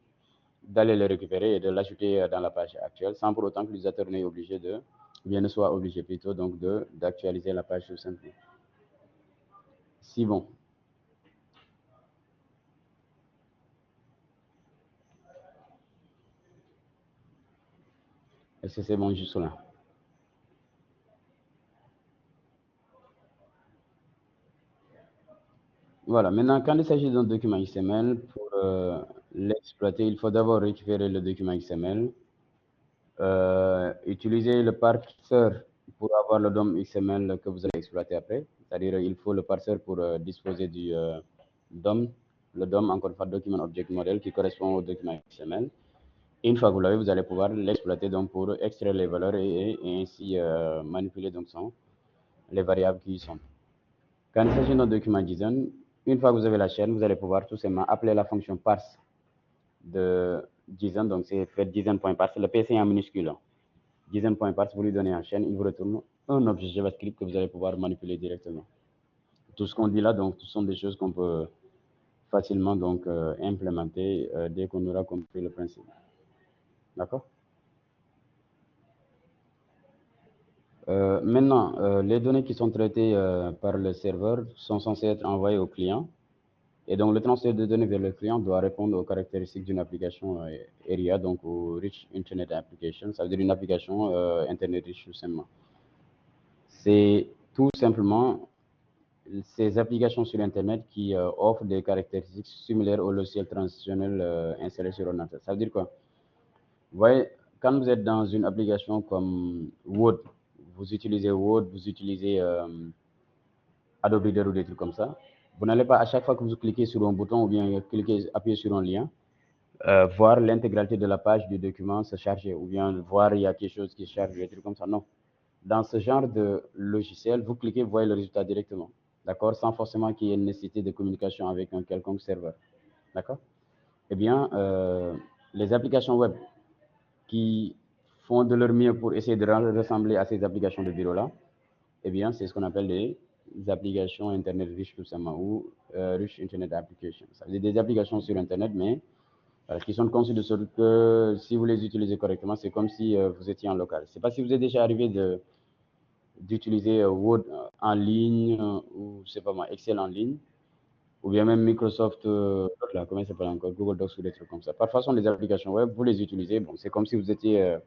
d'aller le récupérer et de l'ajouter dans la page actuelle sans pour autant que l'utilisateur n'est obligé de, ou bien ne soit obligé plutôt donc d'actualiser la page tout simplement. Si bon. Est-ce que c'est bon juste là? Voilà, maintenant quand il s'agit d'un document XML, pour l'exploiter, il faut d'abord récupérer le document XML, utiliser le parseur pour avoir le DOM XML que vous allez exploiter après, c'est-à-dire il faut le parseur pour disposer du DOM, le DOM encore une fois Document Object Model qui correspond au document XML. Et une fois que vous l'avez, vous allez pouvoir l'exploiter donc pour extraire les valeurs et ainsi manipuler donc les variables qui y sont. Quand il s'agit d'un document JSON, une fois que vous avez la chaîne, vous allez pouvoir tout simplement appeler la fonction parse de JSON, donc c'est fait JSON.parse, le PC en minuscule. JSON.parse, vous lui donnez en chaîne, il vous retourne un objet JavaScript que vous allez pouvoir manipuler directement. Tout ce qu'on dit là, donc, ce sont des choses qu'on peut facilement donc implémenter dès qu'on aura compris le principe. D'accord? Maintenant, les données qui sont traitées par le serveur sont censées être envoyées au client. Et donc, le transfert de données vers le client doit répondre aux caractéristiques d'une application ARIA, donc au Rich Internet Application. Ça veut dire une application Internet riche tout simplement. C'est tout simplement ces applications sur Internet qui offrent des caractéristiques similaires au logiciel transitionnel installé sur ordinateur. Ça veut dire quoi? Vous voyez, quand vous êtes dans une application comme Word, vous utilisez Word, vous utilisez Adobe Reader ou des trucs comme ça, vous n'allez pas à chaque fois que vous cliquez sur un bouton ou bien appuyez sur un lien, voir l'intégralité de la page du document se charger ou bien voir il y a quelque chose qui se charge, des trucs comme ça. Non. Dans ce genre de logiciel, vous cliquez, vous voyez le résultat directement. D'accord? Sans forcément qu'il y ait une nécessité de communication avec un quelconque serveur. D'accord? Eh bien, les applications web qui font de leur mieux pour essayer de ressembler à ces applications de bureau-là, eh bien, c'est ce qu'on appelle des applications Internet riches tout simplement, ou Rich Internet Applications. Ça veut dire des applications sur Internet, mais qui sont conçues de sorte que si vous les utilisez correctement, c'est comme si vous étiez en local. Je ne sais pas si vous êtes déjà arrivé d'utiliser Word en ligne ou, je sais pas moi, Excel en ligne, ou bien même Microsoft, là, comment ça s'appelle encore, Google Docs ou des trucs comme ça. Parfois, ce sont des applications web, vous les utilisez, bon, c'est comme si vous étiez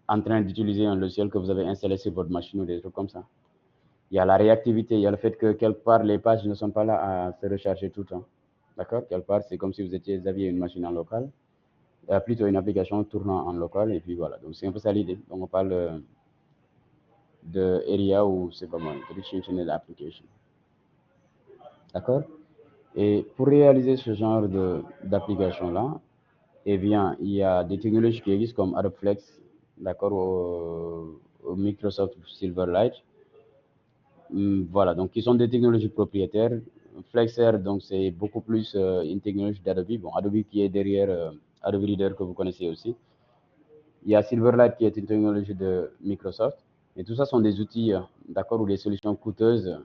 en train d'utiliser un logiciel que vous avez installé sur votre machine ou des trucs comme ça. Il y a la réactivité, il y a le fait que quelque part, les pages ne sont pas là à se recharger tout le temps. D'accord? Quelque part, c'est comme si vous aviez une machine en local, plutôt une application tournant en local, et puis voilà. Donc, c'est un peu ça l'idée. Donc, on parle de Area ou c'est pas moi, Rich Internet Application. D'accord? Et pour réaliser ce genre d'application-là, eh bien, il y a des technologies qui existent comme Adobe Flex, d'accord, au Microsoft Silverlight. Voilà, donc qui sont des technologies propriétaires. Flexer, donc c'est beaucoup plus une technologie d'Adobe. Bon, Adobe qui est derrière Adobe Reader que vous connaissez aussi. Il y a Silverlight qui est une technologie de Microsoft. Et tout ça sont des outils, d'accord, ou des solutions coûteuses,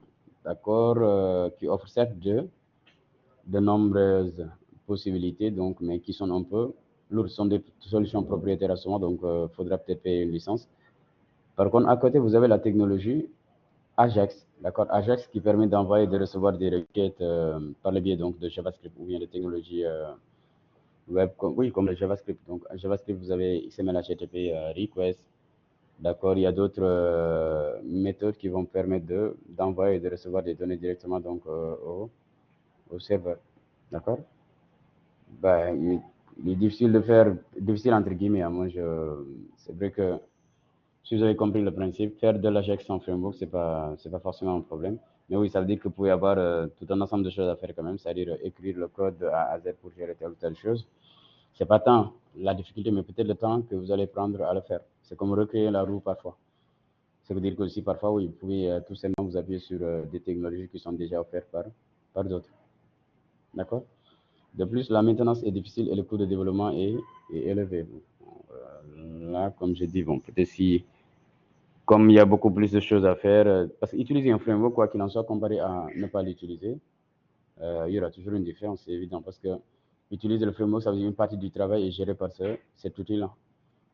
d'accord, qui offrent certes de nombreuses possibilités, donc, mais qui sont un peu lourdes. Ce sont des solutions propriétaires à ce moment, donc il faudra peut-être payer une licence. Par contre, à côté, vous avez la technologie Ajax, d'accord, Ajax qui permet d'envoyer et de recevoir des requêtes par le biais donc de JavaScript ou bien de technologies web, comme le JavaScript. Donc, en JavaScript, vous avez XML, HTTP, request, d'accord. Il y a d'autres méthodes qui vont permettre d'envoyer et de recevoir des données directement donc au serveur, d'accord. Ben, il est difficile de faire, difficile entre guillemets. Hein, c'est vrai que si vous avez compris le principe, faire de l'Ajax en framework, c'est pas forcément un problème. Mais oui, ça veut dire que vous pouvez avoir tout un ensemble de choses à faire quand même, c'est-à-dire écrire le code de A à Z pour gérer telle ou telle chose. C'est pas tant la difficulté, mais peut-être le temps que vous allez prendre à le faire. C'est comme recréer la roue parfois. Ça veut dire que aussi parfois, oui, vous pouvez tout simplement vous appuyer sur des technologies qui sont déjà offertes par d'autres. D'accord? De plus, la maintenance est difficile et le coût de développement est élevé. Là, comme je dis, bon, peut-être si comme il y a beaucoup plus de choses à faire, parce qu'utiliser un framework, quoi qu'il en soit, comparé à ne pas l'utiliser, il y aura toujours une différence, c'est évident, parce que utiliser le framework, ça veut dire une partie du travail est gérée par cet outil-là.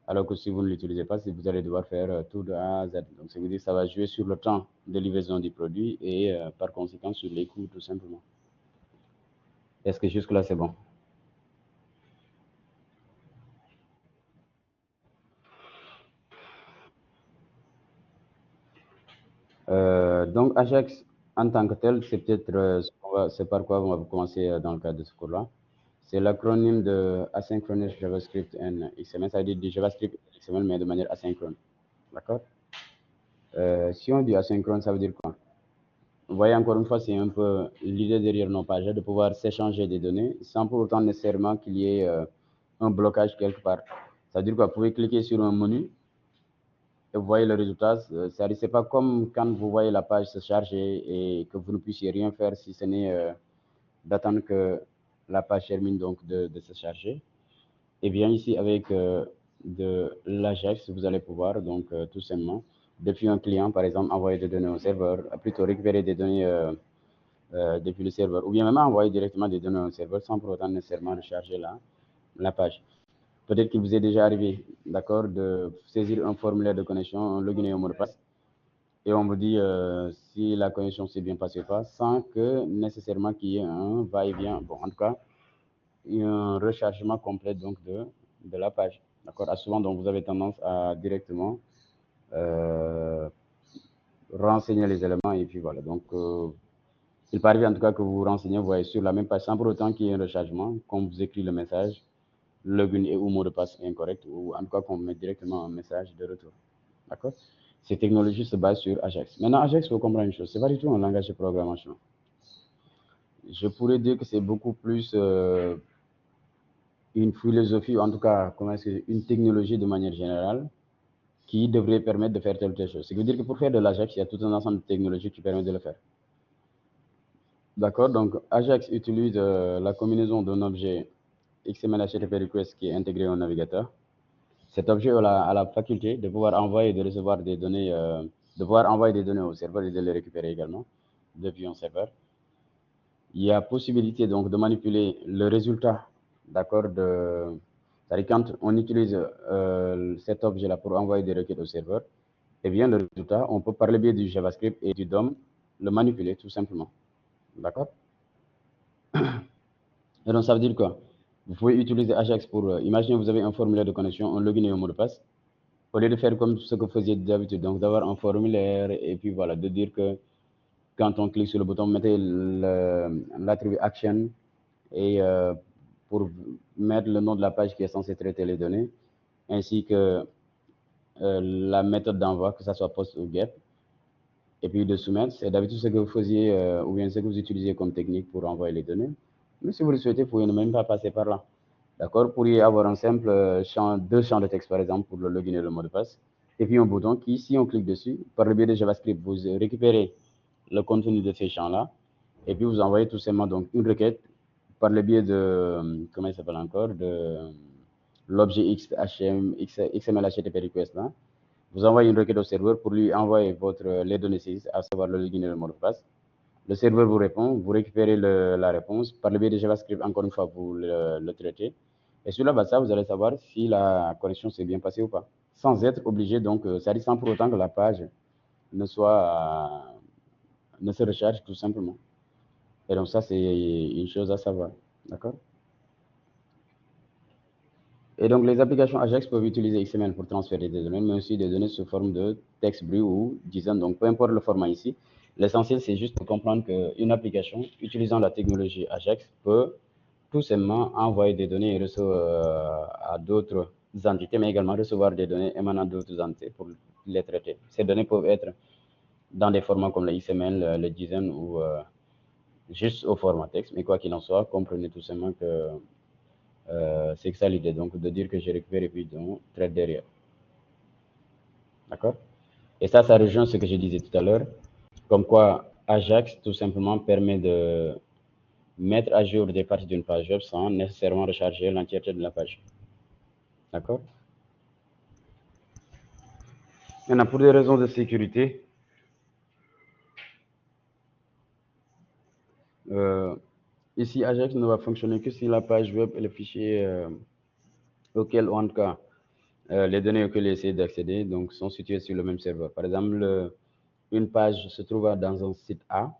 Alors que si vous ne l'utilisez pas, vous allez devoir faire tout de A à Z. Donc, ça veut dire que ça va jouer sur le temps de livraison du produit et par conséquent sur les coûts, tout simplement. Est-ce que jusque-là, c'est bon? Donc, Ajax, en tant que tel, c'est peut-être c'est par quoi on va commencer dans le cadre de ce cours-là. C'est l'acronyme de Asynchronous JavaScript and XML, ça veut dire du JavaScript et XML, mais de manière asynchrone. D'accord? Si on dit asynchrone, ça veut dire quoi? Vous voyez, encore une fois, c'est un peu l'idée derrière nos pages, de pouvoir s'échanger des données sans pour autant nécessairement qu'il y ait un blocage quelque part. Ça veut dire quoi? Vous pouvez cliquer sur un menu et vous voyez le résultat. C'est pas comme quand vous voyez la page se charger et que vous ne puissiez rien faire si ce n'est d'attendre que la page termine donc de se charger. Et bien ici, avec de l'Ajax, vous allez pouvoir donc tout simplement, depuis un client, par exemple, envoyer des données au serveur, plutôt récupérer des données depuis le serveur, ou bien même envoyer directement des données au serveur sans pour autant nécessairement recharger la page. Peut-être qu'il vous est déjà arrivé, d'accord, de saisir un formulaire de connexion, un login et un mot de passe, et on vous dit si la connexion s'est bien passée ou pas, sans que nécessairement qu'il y ait un va-et-vient, bon, en tout cas, un rechargement complet donc de la page. D'accord. Souvent, donc, vous avez tendance à directement euh, renseigner les éléments et puis voilà. Donc, il peut arriver en tout cas que vous vous renseignez, vous voyez sur la même page sans pour autant qu'il y ait un rechargement, qu'on vous écrit le message, login et ou mot de passe incorrect, ou en tout cas qu'on vous met directement un message de retour. D'accord. Ces technologies se basent sur Ajax. Maintenant, Ajax, il faut comprendre une chose, c'est pas du tout un langage de programmation. Je pourrais dire que c'est beaucoup plus une philosophie, en tout cas, comment est-ce que, une technologie de manière générale qui devrait permettre de faire telle ou telle chose. Ce qui veut dire que pour faire de l'Ajax, il y a tout un ensemble de technologies qui permettent de le faire. D'accord. Donc, Ajax utilise la combinaison d'un objet XML HTTP request qui est intégré au navigateur. Cet objet a la faculté de pouvoir envoyer et de recevoir des données, de pouvoir envoyer des données au serveur et de les récupérer également depuis un serveur. Il y a possibilité donc de manipuler le résultat, d'accord, c'est-à-dire quand on utilise cet objet-là pour envoyer des requêtes au serveur, eh bien le résultat, on peut par le biais du JavaScript et du DOM le manipuler tout simplement. D'accord. Et donc ça veut dire quoi? Vous pouvez utiliser Ajax pour, imaginez vous avez un formulaire de connexion, un login et un mot de passe. Au lieu de faire comme ce que vous faisiez d'habitude, donc d'avoir un formulaire et puis voilà, de dire que quand on clique sur le bouton, mettez l'attribut action et pour mettre le nom de la page qui est censée traiter les données, ainsi que la méthode d'envoi, que ce soit post ou get, et puis de soumettre. C'est d'habitude ce que vous faisiez ou bien ce que vous utilisiez comme technique pour envoyer les données. Mais si vous le souhaitez, vous pouvez ne même pas passer par là. D'accord. Vous pourriez avoir un simple champ, deux champs de texte par exemple pour le login et le mot de passe, et puis un bouton qui, si on clique dessus, par le biais de JavaScript, vous récupérez le contenu de ces champs-là, et puis vous envoyez tout simplement donc une requête par le biais de, comment il s'appelle encore, de l'objet XML HTTP request là. Vous envoyez une requête au serveur pour lui envoyer les données saisies, à savoir le login et le mot de passe. Le serveur vous répond, vous récupérez la réponse. Par le biais de JavaScript, encore une fois, vous le traitez. Et sur la base de ça, vous allez savoir si la connexion s'est bien passée ou pas. Sans être obligé, donc, ça dit sans pour autant que la page ne ne se recharge tout simplement. Et donc ça, c'est une chose à savoir. D'accord. Et donc, les applications Ajax peuvent utiliser XML pour transférer des données, mais aussi des données sous forme de texte brut ou JSON. Donc, peu importe le format ici, l'essentiel, c'est juste de comprendre qu'une application utilisant la technologie Ajax peut tout simplement envoyer des données et recevoir à d'autres entités, mais également recevoir des données émanant d'autres entités pour les traiter. Ces données peuvent être dans des formats comme le XML, le JSON ou juste au format texte, mais quoi qu'il en soit, comprenez tout simplement que c'est ça l'idée, donc de dire que je récupère et puis on traite derrière. D'accord. Et ça rejoint ce que je disais tout à l'heure, comme quoi Ajax tout simplement permet de mettre à jour des parties d'une page web sans nécessairement recharger l'entièreté de la page. D'accord. Maintenant, pour des raisons de sécurité, ici, Ajax ne va fonctionner que si la page web et le fichier auquel, ou en tout cas, les données auxquelles il essaie d'accéder donc, sont situées sur le même serveur. Par exemple, une page se trouvant dans un site A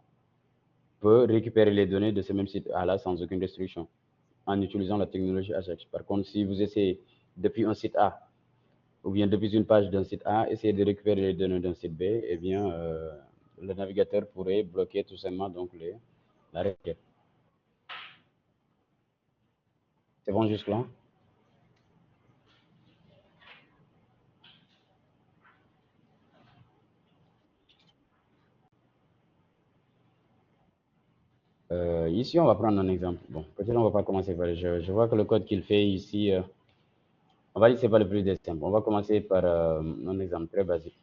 peut récupérer les données de ce même site A-là sans aucune restriction en utilisant la technologie Ajax. Par contre, si vous essayez depuis un site A ou bien depuis une page d'un site A, essayer de récupérer les données d'un site B, eh bien, le navigateur pourrait bloquer tout simplement donc la requête. C'est bon jusque-là? Ici, on va prendre un exemple. Bon, peut-être on va pas commencer par. Je vois que le code qu'il fait ici, on va dire que c'est pas le plus simple. On va commencer par un exemple très basique.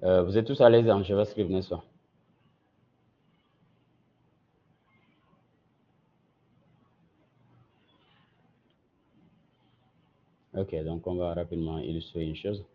Vous êtes tous à l'aise en JavaScript, n'est-ce pas? Ok, donc on va rapidement illustrer une chose.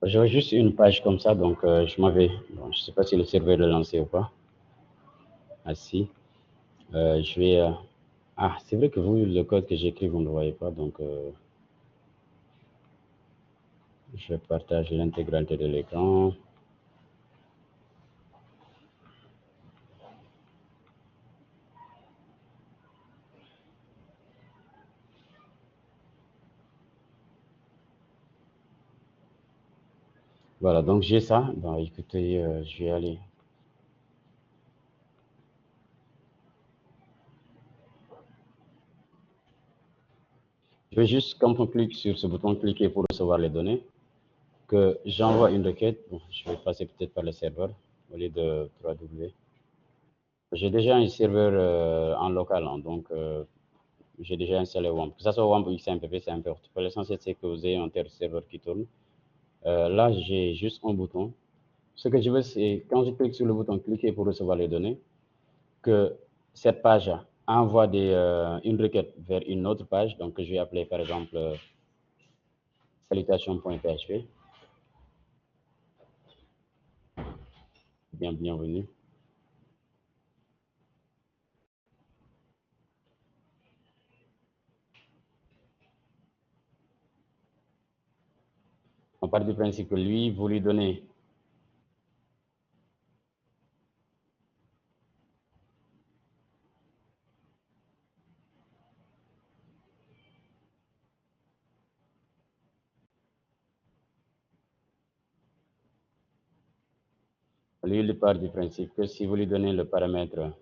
J'aurais juste une page comme ça, donc je m'avais. Bon, je ne sais pas si le serveur l'a lancé ou pas. Ah si. Je vais. Ah, c'est vrai que vous, le code que j'écris, vous ne le voyez pas, donc je partage l'intégralité de l'écran. Voilà, donc j'ai ça. Bon, écoutez, je vais aller. Je vais juste, quand on clique sur ce bouton, cliquer pour recevoir les données, que j'envoie une requête. Bon, je vais passer peut-être par le serveur au lieu de 3W. J'ai déjà un serveur en local, hein, donc j'ai déjà installé WAMP. Que ce soit WAMP ou XMPP, c'est important. L'essentiel, c'est que vous ayez un tel serveur qui tourne. Là, j'ai juste un bouton. Ce que je veux, c'est quand je clique sur le bouton cliquer pour recevoir les données, que cette page envoie une requête vers une autre page. Donc, je vais appeler par exemple salutation.php. Bienvenue. On part du principe que lui, vous lui donnez, lui, il part du principe que si vous lui donnez le paramètre,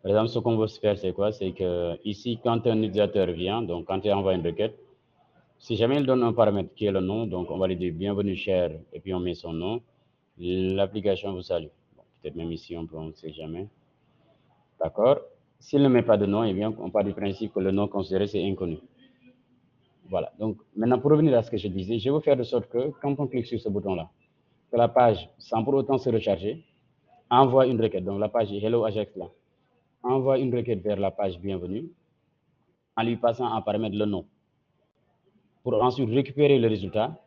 Par exemple, ce qu'on veut faire, c'est quoi? C'est que ici, quand un utilisateur vient, donc quand il envoie une requête, si jamais il donne un paramètre qui est le nom, donc on va lui dire bienvenue cher, et puis on met son nom, l'application vous salue. Bon, peut-être même ici, on ne sait jamais. D'accord? S'il ne met pas de nom, eh bien, on part du principe que le nom considéré, c'est inconnu. Voilà. Donc, maintenant, pour revenir à ce que je disais, je vais faire de sorte que quand on clique sur ce bouton-là, que la page, sans pour autant se recharger, envoie une requête. Donc, la page Hello Ajax là, envoie une requête vers la page bienvenue en lui passant en paramètre le nom pour ensuite récupérer le résultat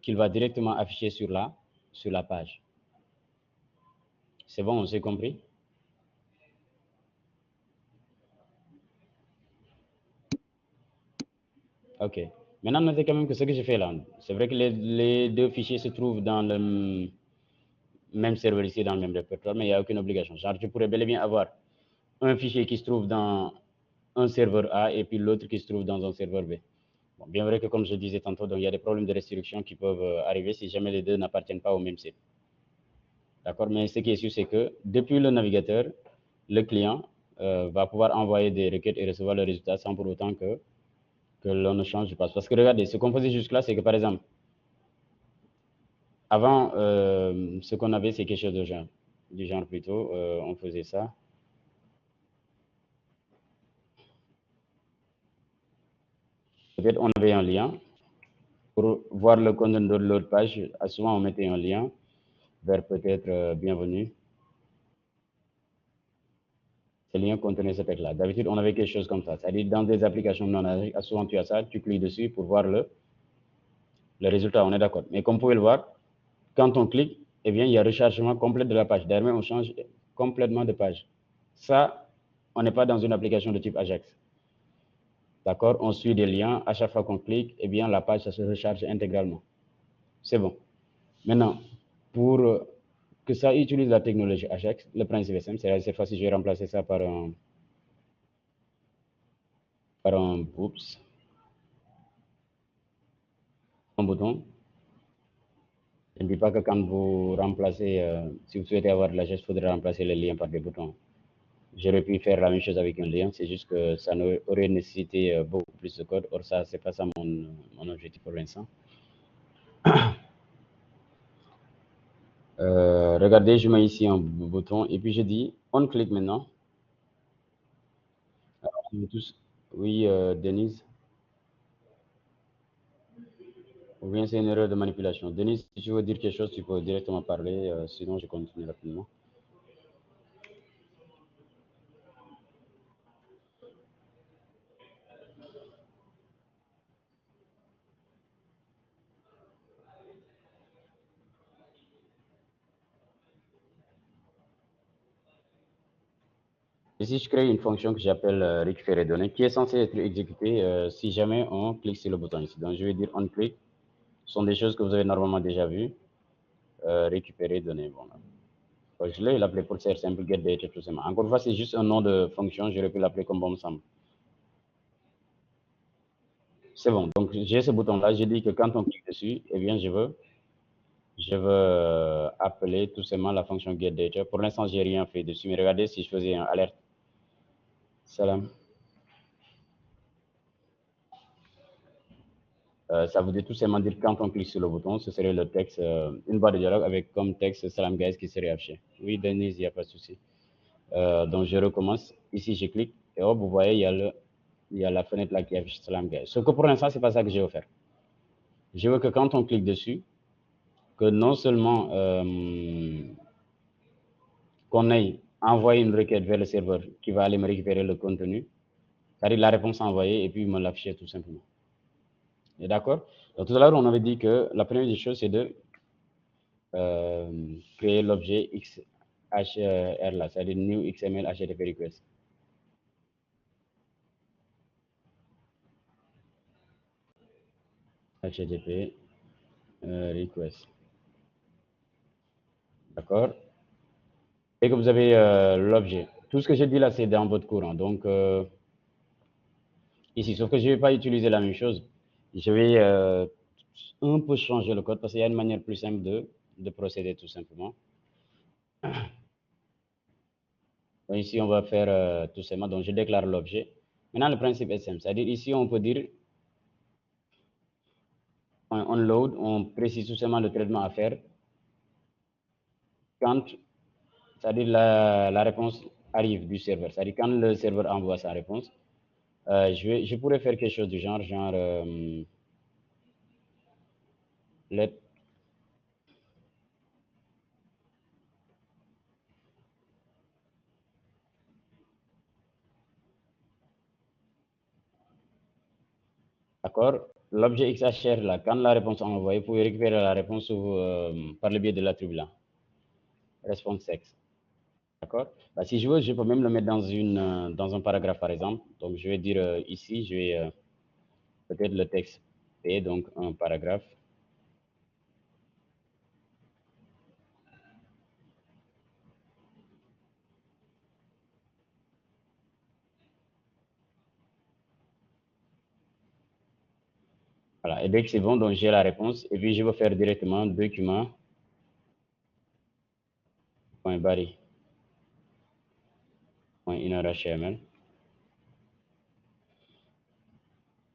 qu'il va directement afficher sur la page. C'est bon, on s'est compris? Ok. Maintenant, notez quand même que ce que j'ai fait là, c'est vrai que les deux fichiers se trouvent dans le même serveur ici, dans le même répertoire, mais il n'y a aucune obligation. Genre, je pourrais bel et bien avoir un fichier qui se trouve dans un serveur A et puis l'autre qui se trouve dans un serveur B. Bon, bien vrai que comme je disais tantôt, donc, il y a des problèmes de restriction qui peuvent arriver si jamais les deux n'appartiennent pas au même site. D'accord? Mais ce qui est sûr, c'est que depuis le navigateur, le client va pouvoir envoyer des requêtes et recevoir le résultat sans pour autant que l'on ne change pas. Parce que regardez, ce qu'on faisait jusque-là, c'est que par exemple, avant, ce qu'on avait, c'est quelque chose du genre plutôt, on faisait ça. Peut-être on avait un lien pour voir le contenu de l'autre page. Souvent, on mettait un lien vers peut-être bienvenue. Ce lien contenait ce texte-là. D'habitude, on avait quelque chose comme ça. C'est-à-dire, dans des applications non numériques, souvent tu as ça, tu cliques dessus pour voir le résultat. On est d'accord. Mais comme vous pouvez le voir, quand on clique, eh bien, il y a rechargement complet de la page. Derrière, on change complètement de page. Ça, on n'est pas dans une application de type Ajax. D'accord? On suit des liens. À chaque fois qu'on clique, eh bien, la page, ça se recharge intégralement. C'est bon. Maintenant, pour que ça utilise la technologie Ajax, le principe est simple. C'est cette fois-ci, je vais remplacer ça oups, un bouton. Je ne dis pas que quand vous remplacez, si vous souhaitez avoir de la geste, il faudrait remplacer les liens par des boutons. J'aurais pu faire la même chose avec un lien, c'est juste que ça aurait nécessité beaucoup plus de code. Or, ça, c'est pas ça mon objectif pour l'instant. Regardez, je mets ici un bouton et puis je dis on clique maintenant. Alors, tous, oui, Denise. Ou bien c'est une erreur de manipulation. Denise, si tu veux dire quelque chose, tu peux directement parler, sinon je continue rapidement. Ici, je crée une fonction que j'appelle récupérer données, qui est censée être exécutée si jamais on clique sur le bouton ici. Donc, je vais dire on click. Ce sont des choses que vous avez normalement déjà vues. Récupérer données. Bon, là. Je l'ai appelé pour faire simple, get data, tout simplement. Encore une fois, c'est juste un nom de fonction. J'aurais pu l'appeler comme bon me semble. C'est bon. Donc, j'ai ce bouton-là. Je dis que quand on clique dessus, eh bien, je veux appeler tout simplement la fonction get data. Pour l'instant, j'ai rien fait dessus. Mais regardez si je faisais un alerte. Salam. Ça veut dire tout simplement dire quand on clique sur le bouton, ce serait le texte, une barre de dialogue avec comme texte Salam Guys qui serait affiché. Oui, Denise, il n'y a pas de souci. Donc, je recommence. Ici, je clique et hop, vous voyez, il y a la fenêtre là qui affiche Salam Guys. Sauf que pour l'instant, ce n'est pas ça que je veux faire. Je veux que quand on clique dessus, que non seulement qu'on ait envoyé une requête vers le serveur qui va aller me récupérer le contenu, c'est-à-dire la réponse envoyée et puis me l'afficher tout simplement. D'accord? Donc, tout à l'heure, on avait dit que la première des choses, c'est de créer l'objet XHR là, c'est-à-dire New XML HTTP Request. HTTP Request. D'accord? Et que vous avez l'objet. Tout ce que j'ai dit là, c'est dans votre courant. Donc, ici, sauf que je ne vais pas utiliser la même chose. Je vais un peu changer le code parce qu'il y a une manière plus simple de procéder tout simplement. Donc ici, on va faire tout simplement, donc je déclare l'objet. Maintenant, le principe est simple, c'est-à-dire ici, on peut dire on load, on précise tout simplement le traitement à faire quand, c'est-à-dire la réponse arrive du serveur, c'est-à-dire quand le serveur envoie sa réponse. Je pourrais faire quelque chose du genre let. D'accord. L'objet XHR, là, quand la réponse est envoyée, vous pouvez récupérer la réponse par le biais de l'attribut là, response sex. D'accord. Bah, si je veux, je peux même le mettre dans un paragraphe, par exemple. Donc, je vais dire ici, je vais peut-être le texte et donc un paragraphe. Voilà. Et dès que c'est bon, donc j'ai la réponse. Et puis, je vais faire directement document.body.inner.html.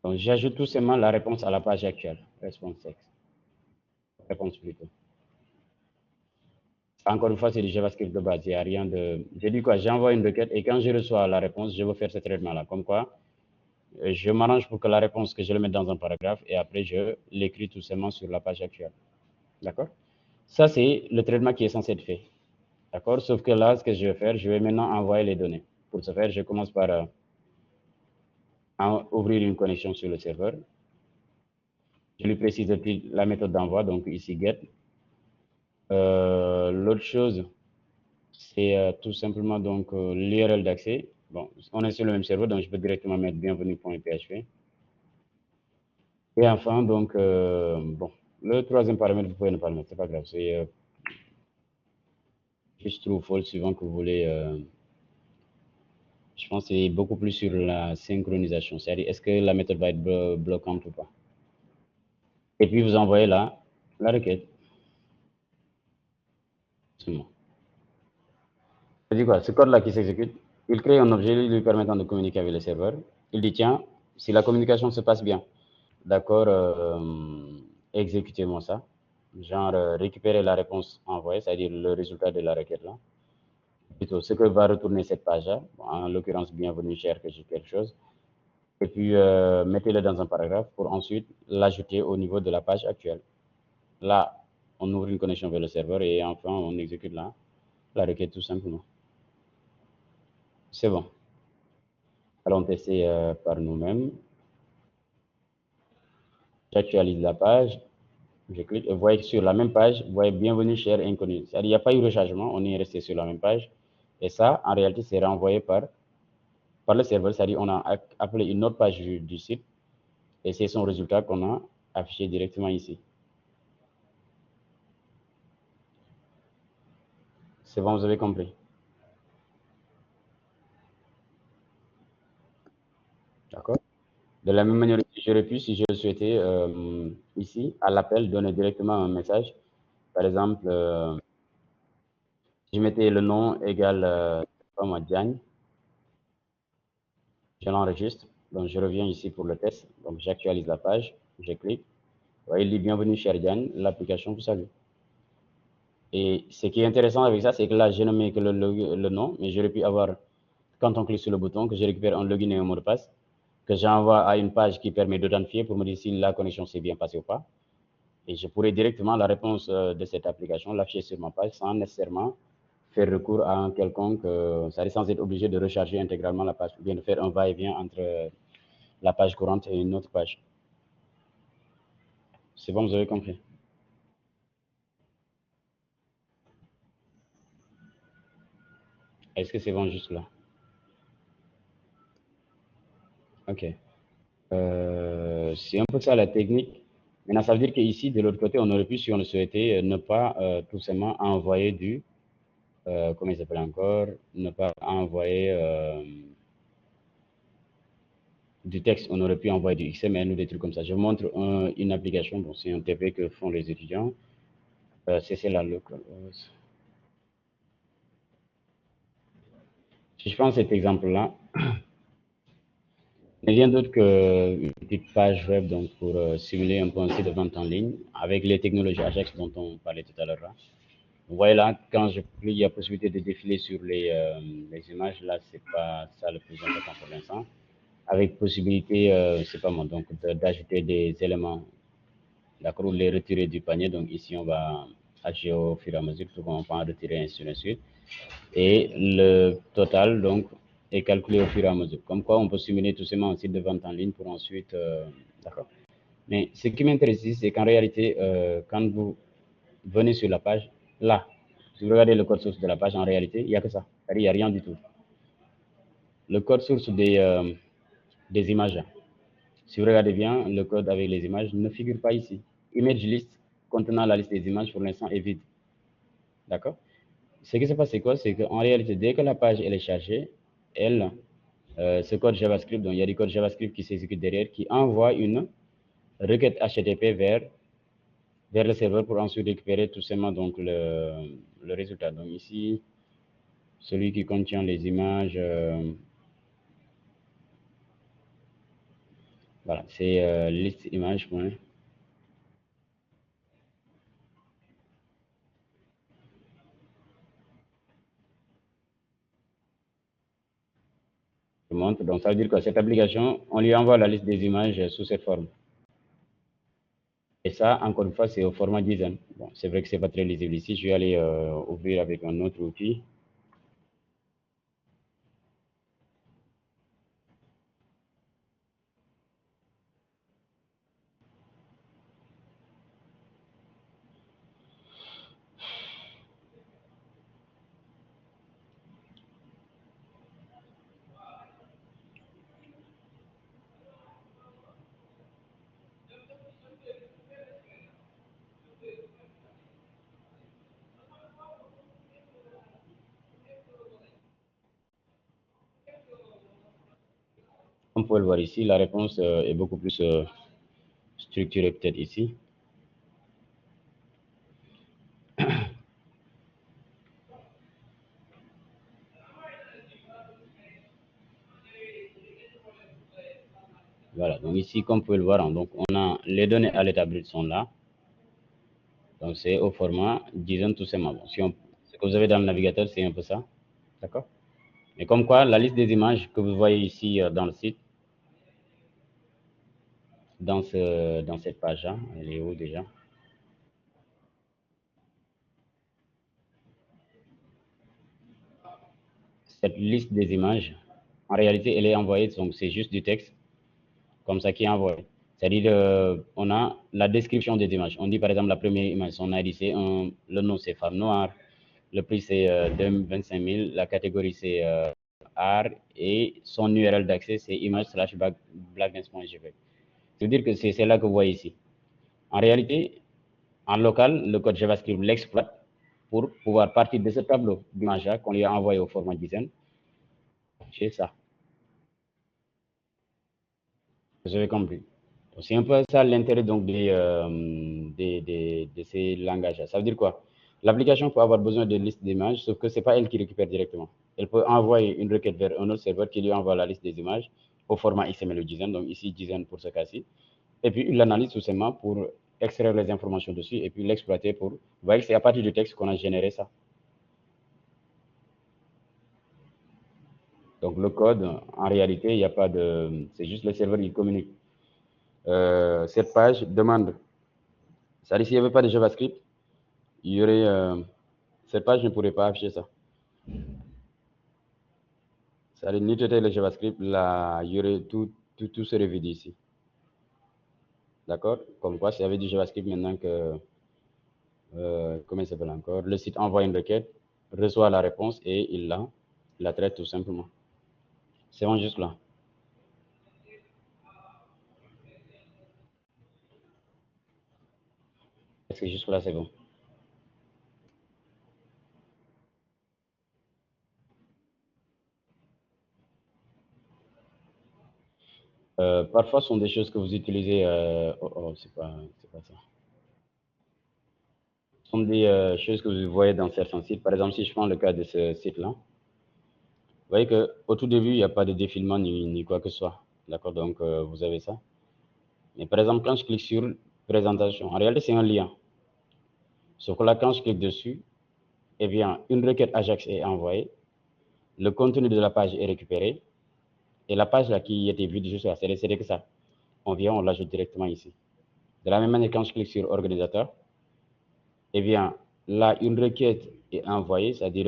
Donc, j'ajoute tout simplement la réponse à la page actuelle. Response sex. Réponse plutôt. Encore une fois, c'est du JavaScript de base. Il n'y a rien de. Je dis quoi? J'envoie une requête et quand je reçois la réponse, je veux faire ce traitement-là. Comme quoi, je m'arrange pour que la réponse, que je le mette dans un paragraphe et après, je l'écris tout simplement sur la page actuelle. D'accord? Ça, c'est le traitement qui est censé être fait. D'accord? Sauf que là, ce que je vais faire, je vais maintenant envoyer les données. Pour ce faire, je commence par ouvrir une connexion sur le serveur. Je lui précise la méthode d'envoi, donc ici get. L'autre chose, c'est tout simplement donc l'URL d'accès. Bon, on est sur le même serveur, donc je peux directement mettre bienvenue.php. Et enfin, donc, bon, le troisième paramètre, vous pouvez ne pas le mettre, c'est pas grave. C'est juste true ou false suivant que vous voulez. Je pense que c'est beaucoup plus sur la synchronisation, c'est-à-dire est-ce que la méthode va être bloquante ou pas. Et puis vous envoyez la requête. C'est bon. Ça dit quoi? Ce code-là qui s'exécute, il crée un objet lui permettant de communiquer avec le serveur. Il dit tiens, si la communication se passe bien, d'accord, exécutez-moi ça. Genre récupérer la réponse envoyée, c'est-à-dire le résultat de la requête là. Plutôt ce que va retourner cette page-là, en l'occurrence bienvenue cher que j'ai quelque chose. Et puis mettez-le dans un paragraphe pour ensuite l'ajouter au niveau de la page actuelle. Là, on ouvre une connexion vers le serveur et enfin on exécute la requête tout simplement. C'est bon. Allons tester par nous-mêmes. J'actualise la page. Je clique et vous voyez sur la même page, vous voyez bienvenue cher inconnu. C'est-à-dire il n'y a pas eu de rechargement, on est resté sur la même page. Et ça, en réalité, c'est renvoyé par le serveur, c'est-à-dire on a appelé une autre page du site et c'est son résultat qu'on a affiché directement ici. C'est bon, vous avez compris. D'accord. De la même manière, j'aurais pu, si je le souhaitais, ici, à l'appel, donner directement un message. Par exemple, si je mettais le nom égal, pas moi, Diagne, je l'enregistre. Donc, je reviens ici pour le test. Donc, j'actualise la page, je clique. Ouais, il dit bienvenue, cher Diane, l'application vous salue. Et ce qui est intéressant avec ça, c'est que là, je ne mets que le nom, mais j'aurais pu avoir, quand on clique sur le bouton, que je récupère un login et un mot de passe, que j'envoie à une page qui permet d'authentifier pour me dire si la connexion s'est bien passée ou pas. Et je pourrais directement la réponse de cette application l'afficher sur ma page sans nécessairement faire recours à un quelconque, ça sans être obligé de recharger intégralement la page ou bien de faire un va-et-vient entre la page courante et une autre page. C'est bon, vous avez compris. Est-ce que c'est bon juste là? Ok. C'est un peu ça la technique. Maintenant, ça veut dire qu'ici, de l'autre côté, on aurait pu, si on le souhaitait, ne pas tout simplement envoyer comment il s'appelle encore, ne pas envoyer du texte. On aurait pu envoyer du XML ou des trucs comme ça. Je vous montre une application, bon, c'est un TP que font les étudiants. C'est la local. Si je prends cet exemple-là, ne vient d'autre qu'une petite page web donc pour simuler un peu un site de vente en ligne avec les technologies Ajax dont on parlait tout à l'heure là. Vous voyez là, quand je clique, il y a possibilité de défiler sur les images. Là, c'est pas ça le plus important pour l'instant. Avec possibilité, c'est pas moi, donc d'ajouter des éléments, d'accord, ou les retirer du panier. Donc ici, on va agir au fur et à mesure, tout on peut en retirer ainsi de suite. Et le total, donc, est calculé au fur et à mesure. Comme quoi, on peut simuler tout simplement un site de vente en ligne pour ensuite, d'accord. Mais ce qui m'intéresse ici, c'est qu'en réalité, quand vous venez sur la page, là, si vous regardez le code source de la page, en réalité, il n'y a que ça. Il n'y a rien du tout. Le code source des images, si vous regardez bien, le code avec les images ne figure pas ici. Image list contenant la liste des images pour l'instant est vide. D'accord. Ce qui se passe, c'est quoi? C'est qu'en réalité, dès que la page elle est chargée, elle, ce code JavaScript, donc il y a des codes JavaScript qui s'exécutent derrière, qui envoient une requête HTTP vers le serveur pour ensuite récupérer tout simplement donc le résultat. Donc ici, celui qui contient les images, voilà, c'est liste image. Je montre. Donc ça veut dire que cette application, on lui envoie la liste des images sous cette forme. Et ça, encore une fois, c'est au format JSON. Bon, c'est vrai que c'est pas très lisible ici. Je vais aller ouvrir avec un autre outil. Comme vous pouvez le voir ici, la réponse est beaucoup plus structurée peut-être ici. Voilà, donc ici, comme vous pouvez le voir, hein, donc on a les données à l'état brut sont là. Donc c'est au format JSON tout simplement. Bon, si on, ce que vous avez dans le navigateur, c'est un peu ça. D'accord. Mais comme quoi, la liste des images que vous voyez ici dans le site, dans cette page-là, elle est où déjà? Cette liste des images, en réalité, elle est envoyée, donc c'est juste du texte, comme ça qui est envoyé. C'est-à-dire, on a la description des images. On dit par exemple la première image, on a dit c'est le nom c'est femme noire, le prix c'est 25 000, la catégorie c'est art et son URL d'accès c'est image slash blackdance.jpg. C'est-à-dire que c'est là que vous voyez ici. En réalité, en local, le code JavaScript l'exploite pour pouvoir partir de ce tableau d'image qu'on lui a envoyé au format JSON. C'est ça. Vous avez compris. C'est un peu ça l'intérêt donc de ces langages. Ça veut dire quoi? L'application peut avoir besoin de liste d'images, sauf que ce n'est pas elle qui récupère directement. Elle peut envoyer une requête vers un autre serveur qui lui envoie la liste des images au format XML ou JSON, donc ici JSON pour ce cas-ci. Et puis il l'analyse tout simplement pour extraire les informations dessus et puis l'exploiter pour. Vous voyez que c'est à partir du texte qu'on a généré ça. Donc le code, en réalité, il n'y a pas de. C'est juste le serveur qui communique. Cette page demande. C'est-à-dire s'il n'y avait pas de JavaScript, il y aurait. Cette page ne pourrait pas afficher ça. C'est-à-dire ni le JavaScript, là, il y aurait tout serait vide ici. D'accord. Comme quoi, s'il y avait du JavaScript maintenant que. Comment il s'appelle encore? Le site envoie une requête, reçoit la réponse et il la traite tout simplement. C'est bon juste là. Est-ce que juste là, c'est bon? Parfois, ce sont des choses que vous utilisez. C'est pas ça. Ce sont des choses que vous voyez dans certains sites. Par exemple, si je prends le cas de ce site-là, voyez qu'au tout début, il n'y a pas de défilement ni quoi que ce soit. D'accord? Donc, vous avez ça. Mais par exemple, quand je clique sur présentation, en réalité, c'est un lien. Sauf que là, quand je clique dessus, eh bien, une requête Ajax est envoyée, le contenu de la page est récupéré, et la page là qui était vue juste là, c'est que ça. On vient, on l'ajoute directement ici. De la même manière, quand je clique sur organisateur, eh bien, là, une requête est envoyée, c'est-à-dire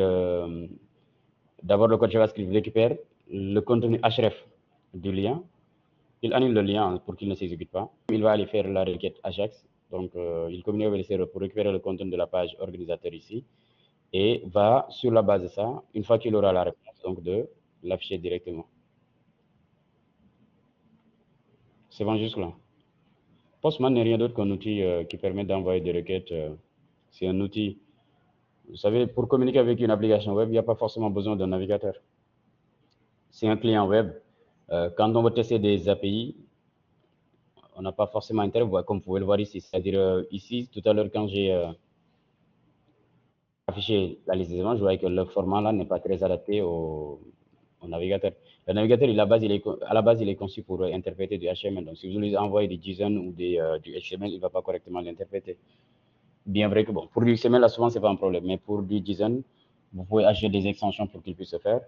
d'abord le code JavaScript récupère le contenu href du lien, il annule le lien pour qu'il ne s'exécute pas. Il va aller faire la requête Ajax, donc il communique avec le serveur pour récupérer le contenu de la page organisateur ici, et va, sur la base de ça, une fois qu'il aura la réponse, donc de l'afficher directement. C'est bon jusque-là. Postman n'est rien d'autre qu'un outil qui permet d'envoyer des requêtes. C'est un outil, vous savez, pour communiquer avec une application web, il n'y a pas forcément besoin d'un navigateur. C'est un client web. Quand on veut tester des API, on n'a pas forcément intérêt, comme vous pouvez le voir ici. C'est-à-dire, ici, tout à l'heure, quand j'ai affiché la liste des éléments, je voyais que le format là n'est pas très adapté au navigateur. Le navigateur, à la base, il est conçu pour interpréter du HTML. Donc, si vous lui envoyez du JSON ou du HTML, il ne va pas correctement l'interpréter. Bien vrai que, bon, pour du XML, là, souvent, ce n'est pas un problème. Mais pour du JSON, vous pouvez acheter des extensions pour qu'il puisse se faire.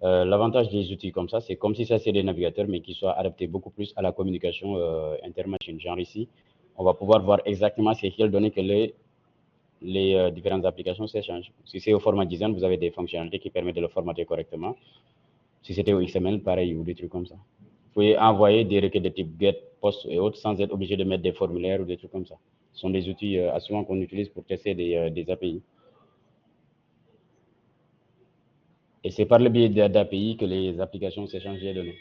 L'avantage des outils comme ça, c'est comme si ça c'est des navigateurs, mais qui soient adaptés beaucoup plus à la communication intermachine. Genre ici, on va pouvoir voir exactement c'est quelles données que les différentes applications s'échangent. Si c'est au format JSON, vous avez des fonctionnalités qui permettent de le formater correctement. Si c'était au XML, pareil, ou des trucs comme ça. Vous pouvez envoyer des requêtes de type GET, POST et autres sans être obligé de mettre des formulaires ou des trucs comme ça. Ce sont des outils souvent qu'on utilise pour tester des API. Et c'est par le biais d'API que les applications s'échangent les données.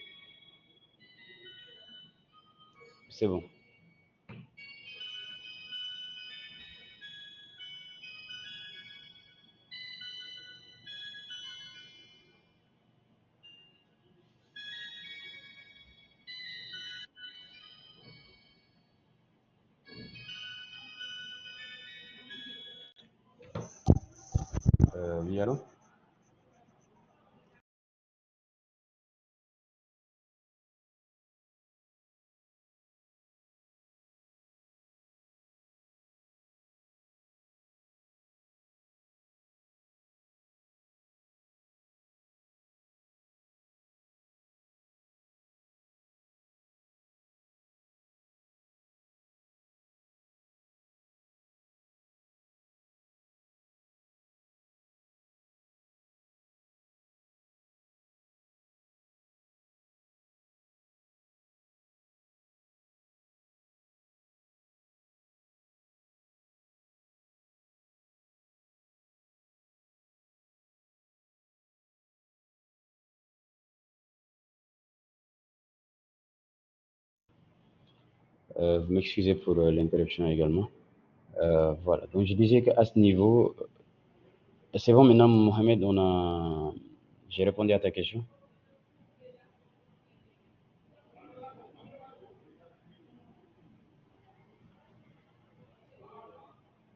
C'est bon. Oui, allô? Vous m'excusez pour l'interruption également. Voilà, donc je disais qu'à ce niveau, c'est bon maintenant, Mohamed, j'ai répondu à ta question.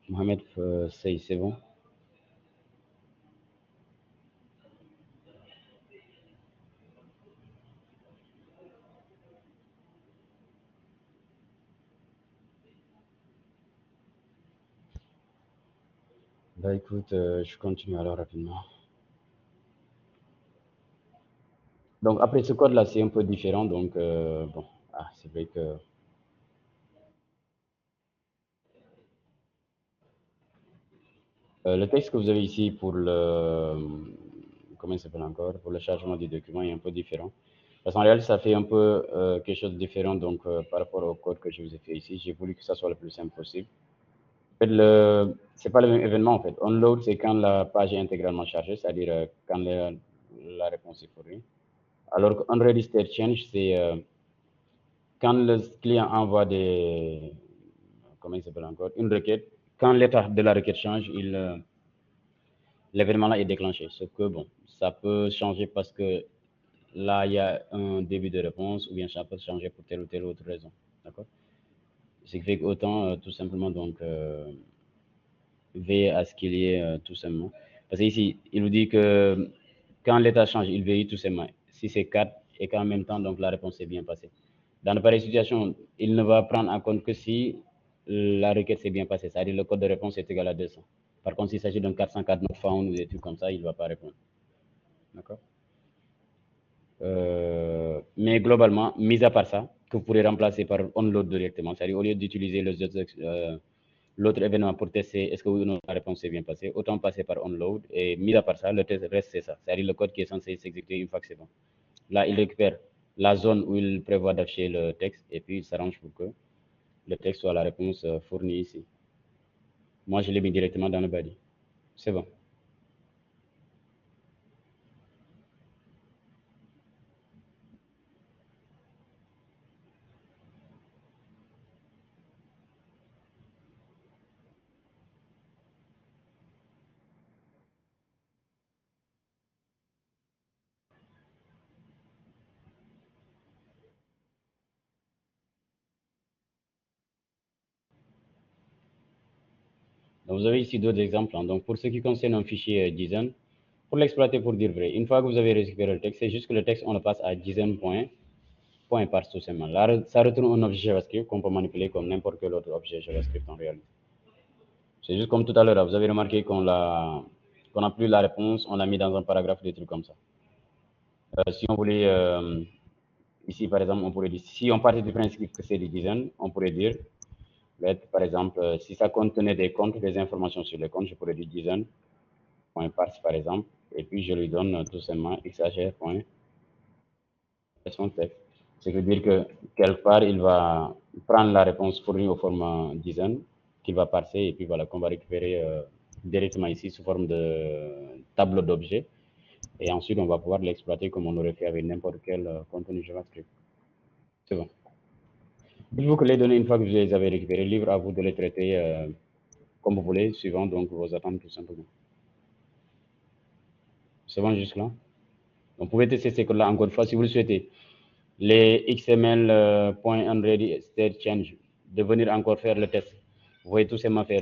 Mohamed, c'est bon. Bah écoute, je continue alors rapidement. Donc après ce code-là, c'est un peu différent. Donc bon, c'est vrai que le texte que vous avez ici pour comment il s'appelle encore, pour le chargement du document est un peu différent. Parce qu'en réalité, ça fait un peu quelque chose de différent donc par rapport au code que je vous ai fait ici. J'ai voulu que ça soit le plus simple possible. En fait, c'est pas le même événement en fait. Onload, c'est quand la page est intégralement chargée, c'est-à-dire quand la réponse est fournie. Alors que unregistered change, c'est quand le client envoie comment il s'appelle encore, une requête, quand l'état de la requête change, l'événement là est déclenché. Sauf que bon, ça peut changer parce que là, il y a un début de réponse ou bien ça peut changer pour telle ou telle autre raison. D'accord? Ce qui fait qu'autant tout simplement donc veiller à ce qu'il y ait tout simplement. Parce qu'ici, il nous dit que quand l'état change, il vérifie tout simplement si c'est 4 et qu'en même temps, donc la réponse est bien passée. Dans de pareilles situations, il ne va prendre en compte que si la requête s'est bien passée, c'est-à-dire le code de réponse est égal à 200. Par contre, s'il s'agit d'un 404 not found ou des trucs comme ça, il ne va pas répondre. D'accord. Mais globalement, mis à part ça, que vous pourrez remplacer par onload directement, c'est-à-dire au lieu d'utiliser l'autre événement pour tester est-ce que oui ou non la réponse s'est bien passée, autant passer par onload. Et mis à part ça, le test reste c'est ça, c'est-à-dire le code qui est censé s'exécuter une fois que c'est bon. Là, il récupère la zone où il prévoit d'afficher le texte et puis il s'arrange pour que le texte soit la réponse fournie ici. Moi, je l'ai mis directement dans le body. C'est bon. Donc, vous avez ici d'autres exemples. Hein. Donc, pour ce qui concerne un fichier JSON, pour l'exploiter pour dire vrai, une fois que vous avez récupéré le texte, c'est juste que le texte, on le passe à JSON.point parse tout simplement. Là, ça retourne un objet JavaScript qu'on peut manipuler comme n'importe quel autre objet JavaScript en réalité. C'est juste comme tout à l'heure, vous avez remarqué qu'on n'a plus la réponse, on l'a mis dans un paragraphe, des trucs comme ça. Si on voulait, ici par exemple, on pourrait dire, si on partait du principe que c'est du JSON, on pourrait dire, par exemple, si ça contenait des comptes, des informations sur les comptes, je pourrais dire JSON.parse par exemple, et puis je lui donne tout simplement xhr. Son texte. Ce qui veut dire que quelque part, il va prendre la réponse fournie au format JSON qu'il va parser et puis voilà, qu'on va récupérer directement ici sous forme de tableau d'objets. Et ensuite, on va pouvoir l'exploiter comme on aurait fait avec n'importe quel contenu JavaScript. C'est bon. Dites-vous que les données, une fois que vous les avez récupérées, libre à vous de les traiter comme vous voulez, suivant donc vos attentes tout simplement. C'est bon jusque-là. Vous pouvez tester ces codes-là encore une fois si vous le souhaitez. Les XML.unready state change, de venir encore faire le test. Vous pouvez tout simplement faire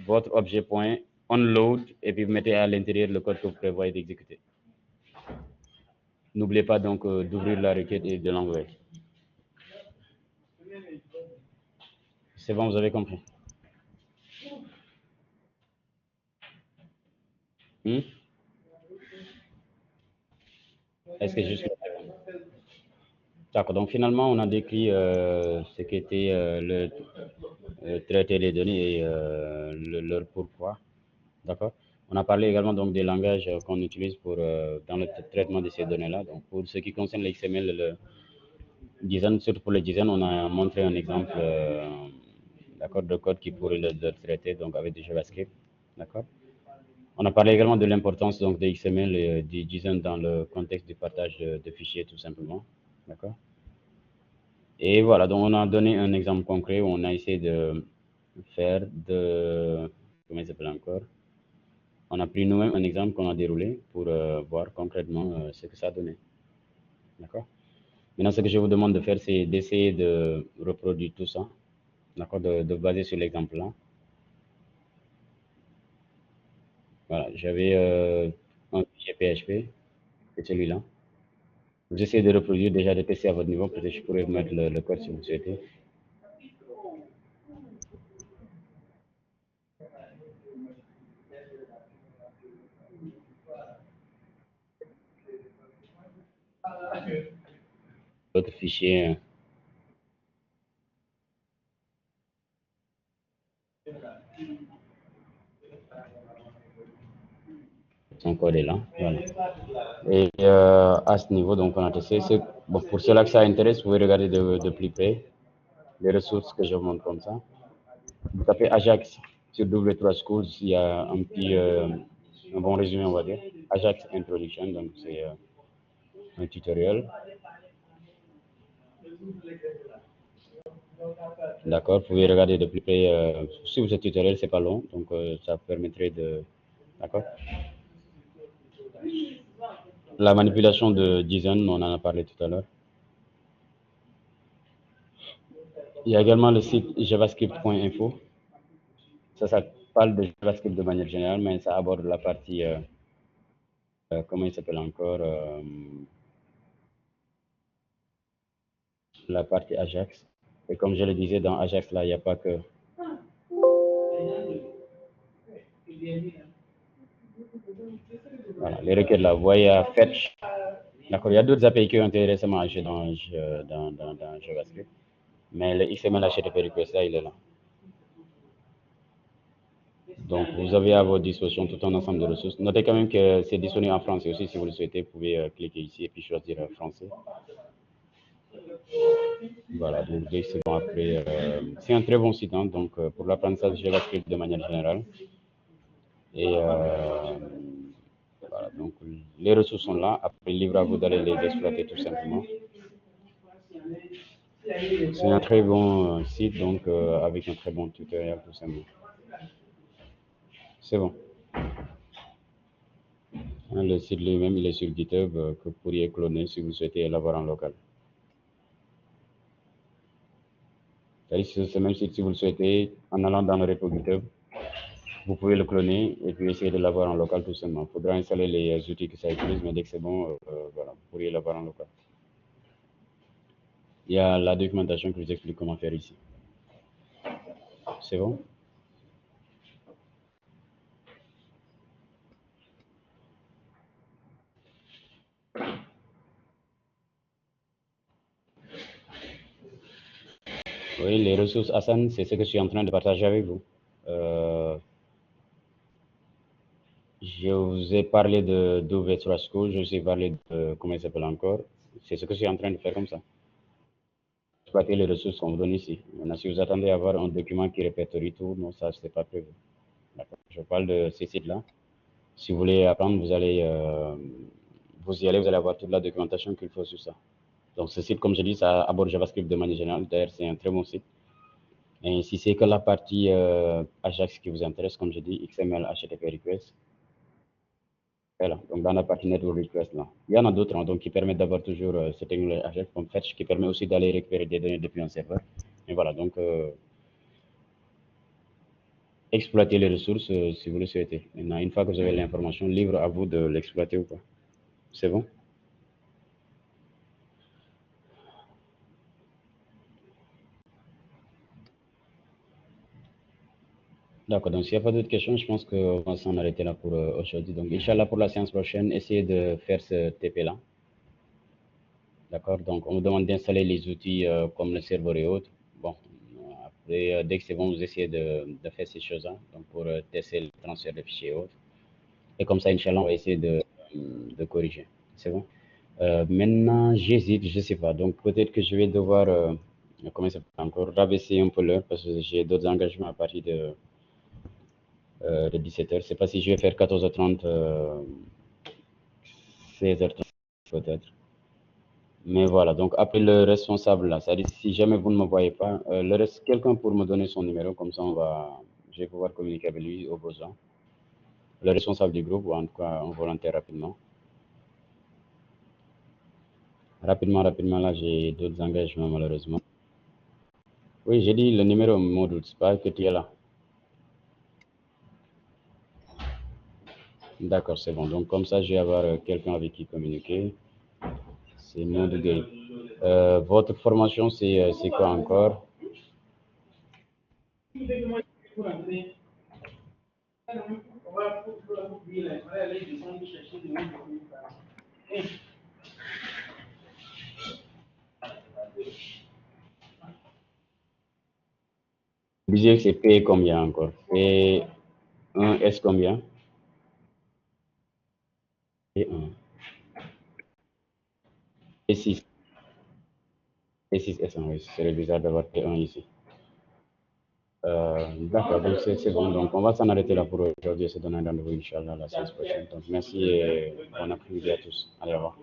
votre objet.onload et puis vous mettez à l'intérieur le code que vous prévoyez d'exécuter. N'oubliez pas donc d'ouvrir la requête et de l'envoyer. C'est bon, vous avez compris. Est-ce que je suis d'accord. Donc finalement, on a décrit ce qu'était le traiter les données et leur pourquoi. D'accord. On a parlé également donc des langages qu'on utilise pour dans le traitement de ces données-là. Donc pour ce qui concerne l'XML, le JSON, surtout pour le JSON, on a montré un exemple d'accord, de code qui pourrait le traiter donc avec du JavaScript. D'accord. On a parlé également de l'importance donc de XML et du JSON dans le contexte du partage de fichiers tout simplement. D'accord. Et voilà, donc on a donné un exemple concret où on a essayé de faire de, comment il s'appelle encore, on a pris nous-mêmes un exemple qu'on a déroulé pour voir concrètement ce que ça donnait. D'accord. Maintenant, ce que je vous demande de faire, c'est d'essayer de reproduire tout ça, d'accord, de baser sur l'exemple là. Voilà, j'avais un fichier PHP, c'est celui-là. Vous essayez de reproduire, déjà de tester à votre niveau, peut-être je pourrais vous mettre le code si vous souhaitez. L'autre fichier, son code est là. Voilà. Et à ce niveau, donc on a testé. Bon, pour ceux-là que ça intéresse, vous pouvez regarder de plus près les ressources que je vous montre comme ça. Vous tapez Ajax sur W3 Schools, il y a un bon résumé, on va dire. Ajax Introduction, donc c'est un tutoriel. D'accord, vous pouvez regarder de plus près. Si ce tutoriel, c'est pas long, donc ça permettrait de. D'accord. La manipulation de JSON, on en a parlé tout à l'heure. Il y a également le site javascript.info. Ça parle de JavaScript de manière générale, mais ça aborde la partie comment il s'appelle encore, la partie Ajax. Et comme je le disais, dans Ajax, là, il n'y a pas que... Voilà, les requêtes là, vous voyez Fetch. D'accord, il y a d'autres API qui ont été récemment achetés dans JavaScript. Mais le XML HTTP request là, il est là. Donc, vous avez à votre disposition tout un ensemble de ressources. Notez quand même que c'est disponible en français aussi. Si vous le souhaitez, vous pouvez cliquer ici et puis choisir français. Voilà, donc dès que c'est bon après, c'est un très bon site hein, donc, pour l'apprentissage de JavaScript de manière générale. Et voilà, donc les ressources sont là. Après, libre à vous d'aller les exploiter tout simplement. C'est un très bon site, donc avec un très bon tutoriel tout simplement. C'est bon. Hein, le site lui-même, il est sur GitHub que vous pourriez cloner si vous souhaitez l'avoir en local. C'est ce même site, si vous le souhaitez, en allant dans le repo GitHub, vous pouvez le cloner et puis essayer de l'avoir en local tout simplement. Il faudra installer les outils que ça utilise, mais dès que c'est bon, voilà, vous pourriez l'avoir en local. Il y a la documentation qui vous explique comment faire ici. C'est bon? Oui, les ressources Hassan, c'est ce que je suis en train de partager avec vous. Je vous ai parlé de d'OV3 School, je vous ai parlé de comment il s'appelle encore. C'est ce que je suis en train de faire comme ça. Exploiter les ressources qu'on vous donne ici. Maintenant, si vous attendez à avoir un document qui répertorie tout, non, ça, c'est pas prévu. Je parle de ces sites-là. Si vous voulez apprendre, vous allez, vous y allez, vous allez avoir toute la documentation qu'il faut sur ça. Donc, ce site, comme je dis, ça aborde JavaScript de manière générale. D'ailleurs, c'est un très bon site. Et si c'est que la partie Ajax qui vous intéresse, comme je dis, XML, HTTP request, voilà. Donc, dans la partie network request, là, il y en a d'autres hein, donc, qui permettent d'avoir toujours cette technologie Ajax comme Fetch, qui permet aussi d'aller récupérer des données depuis un serveur. Et voilà, donc, exploiter les ressources si vous le souhaitez. Maintenant, une fois que vous avez l'information, libre à vous de l'exploiter ou pas. C'est bon? D'accord, donc s'il n'y a pas d'autres questions, je pense qu'on va s'en arrêter là pour aujourd'hui. Donc, Inch'Allah, pour la séance prochaine, essayez de faire ce TP-là. D'accord, donc on vous demande d'installer les outils comme le serveur et autres. Bon, après, dès que c'est bon, vous essayez de faire ces choses-là donc pour tester le transfert de fichiers et autres. Et comme ça, Inch'Allah, on va essayer de corriger. C'est bon? Maintenant, j'hésite, je ne sais pas. Donc, peut-être que je vais devoir, comment ça s'appelle encore, rabaisser un peu l'heure parce que j'ai d'autres engagements à partir de 17h. Je ne sais pas si je vais faire 14h30, 16h30 peut-être. Mais voilà, donc appelez le responsable là. C'est-à-dire si jamais vous ne me voyez pas, le reste, quelqu'un pour me donner son numéro, comme ça je vais pouvoir communiquer avec lui au besoin. Le responsable du groupe, ou en tout cas un volontaire rapidement. Rapidement, là, j'ai d'autres engagements malheureusement. Oui, j'ai dit le numéro, Maudou, c'est pas que tu es là. D'accord, c'est bon. Donc comme ça, je vais avoir quelqu'un avec qui communiquer. C'est Maudou Gueye. Votre formation, c'est quoi encore? Vous disiez que c'est P combien encore? P1, S combien? P1. P6. P6, S1, oui. Ce serait bizarre d'avoir P1 ici. D'accord, donc c'est bon. Donc on va s'en arrêter là pour aujourd'hui et se donner un rendez-vous, Inch'Allah, la séance prochaine. Donc merci et bon après-midi à tous. Allez, au revoir.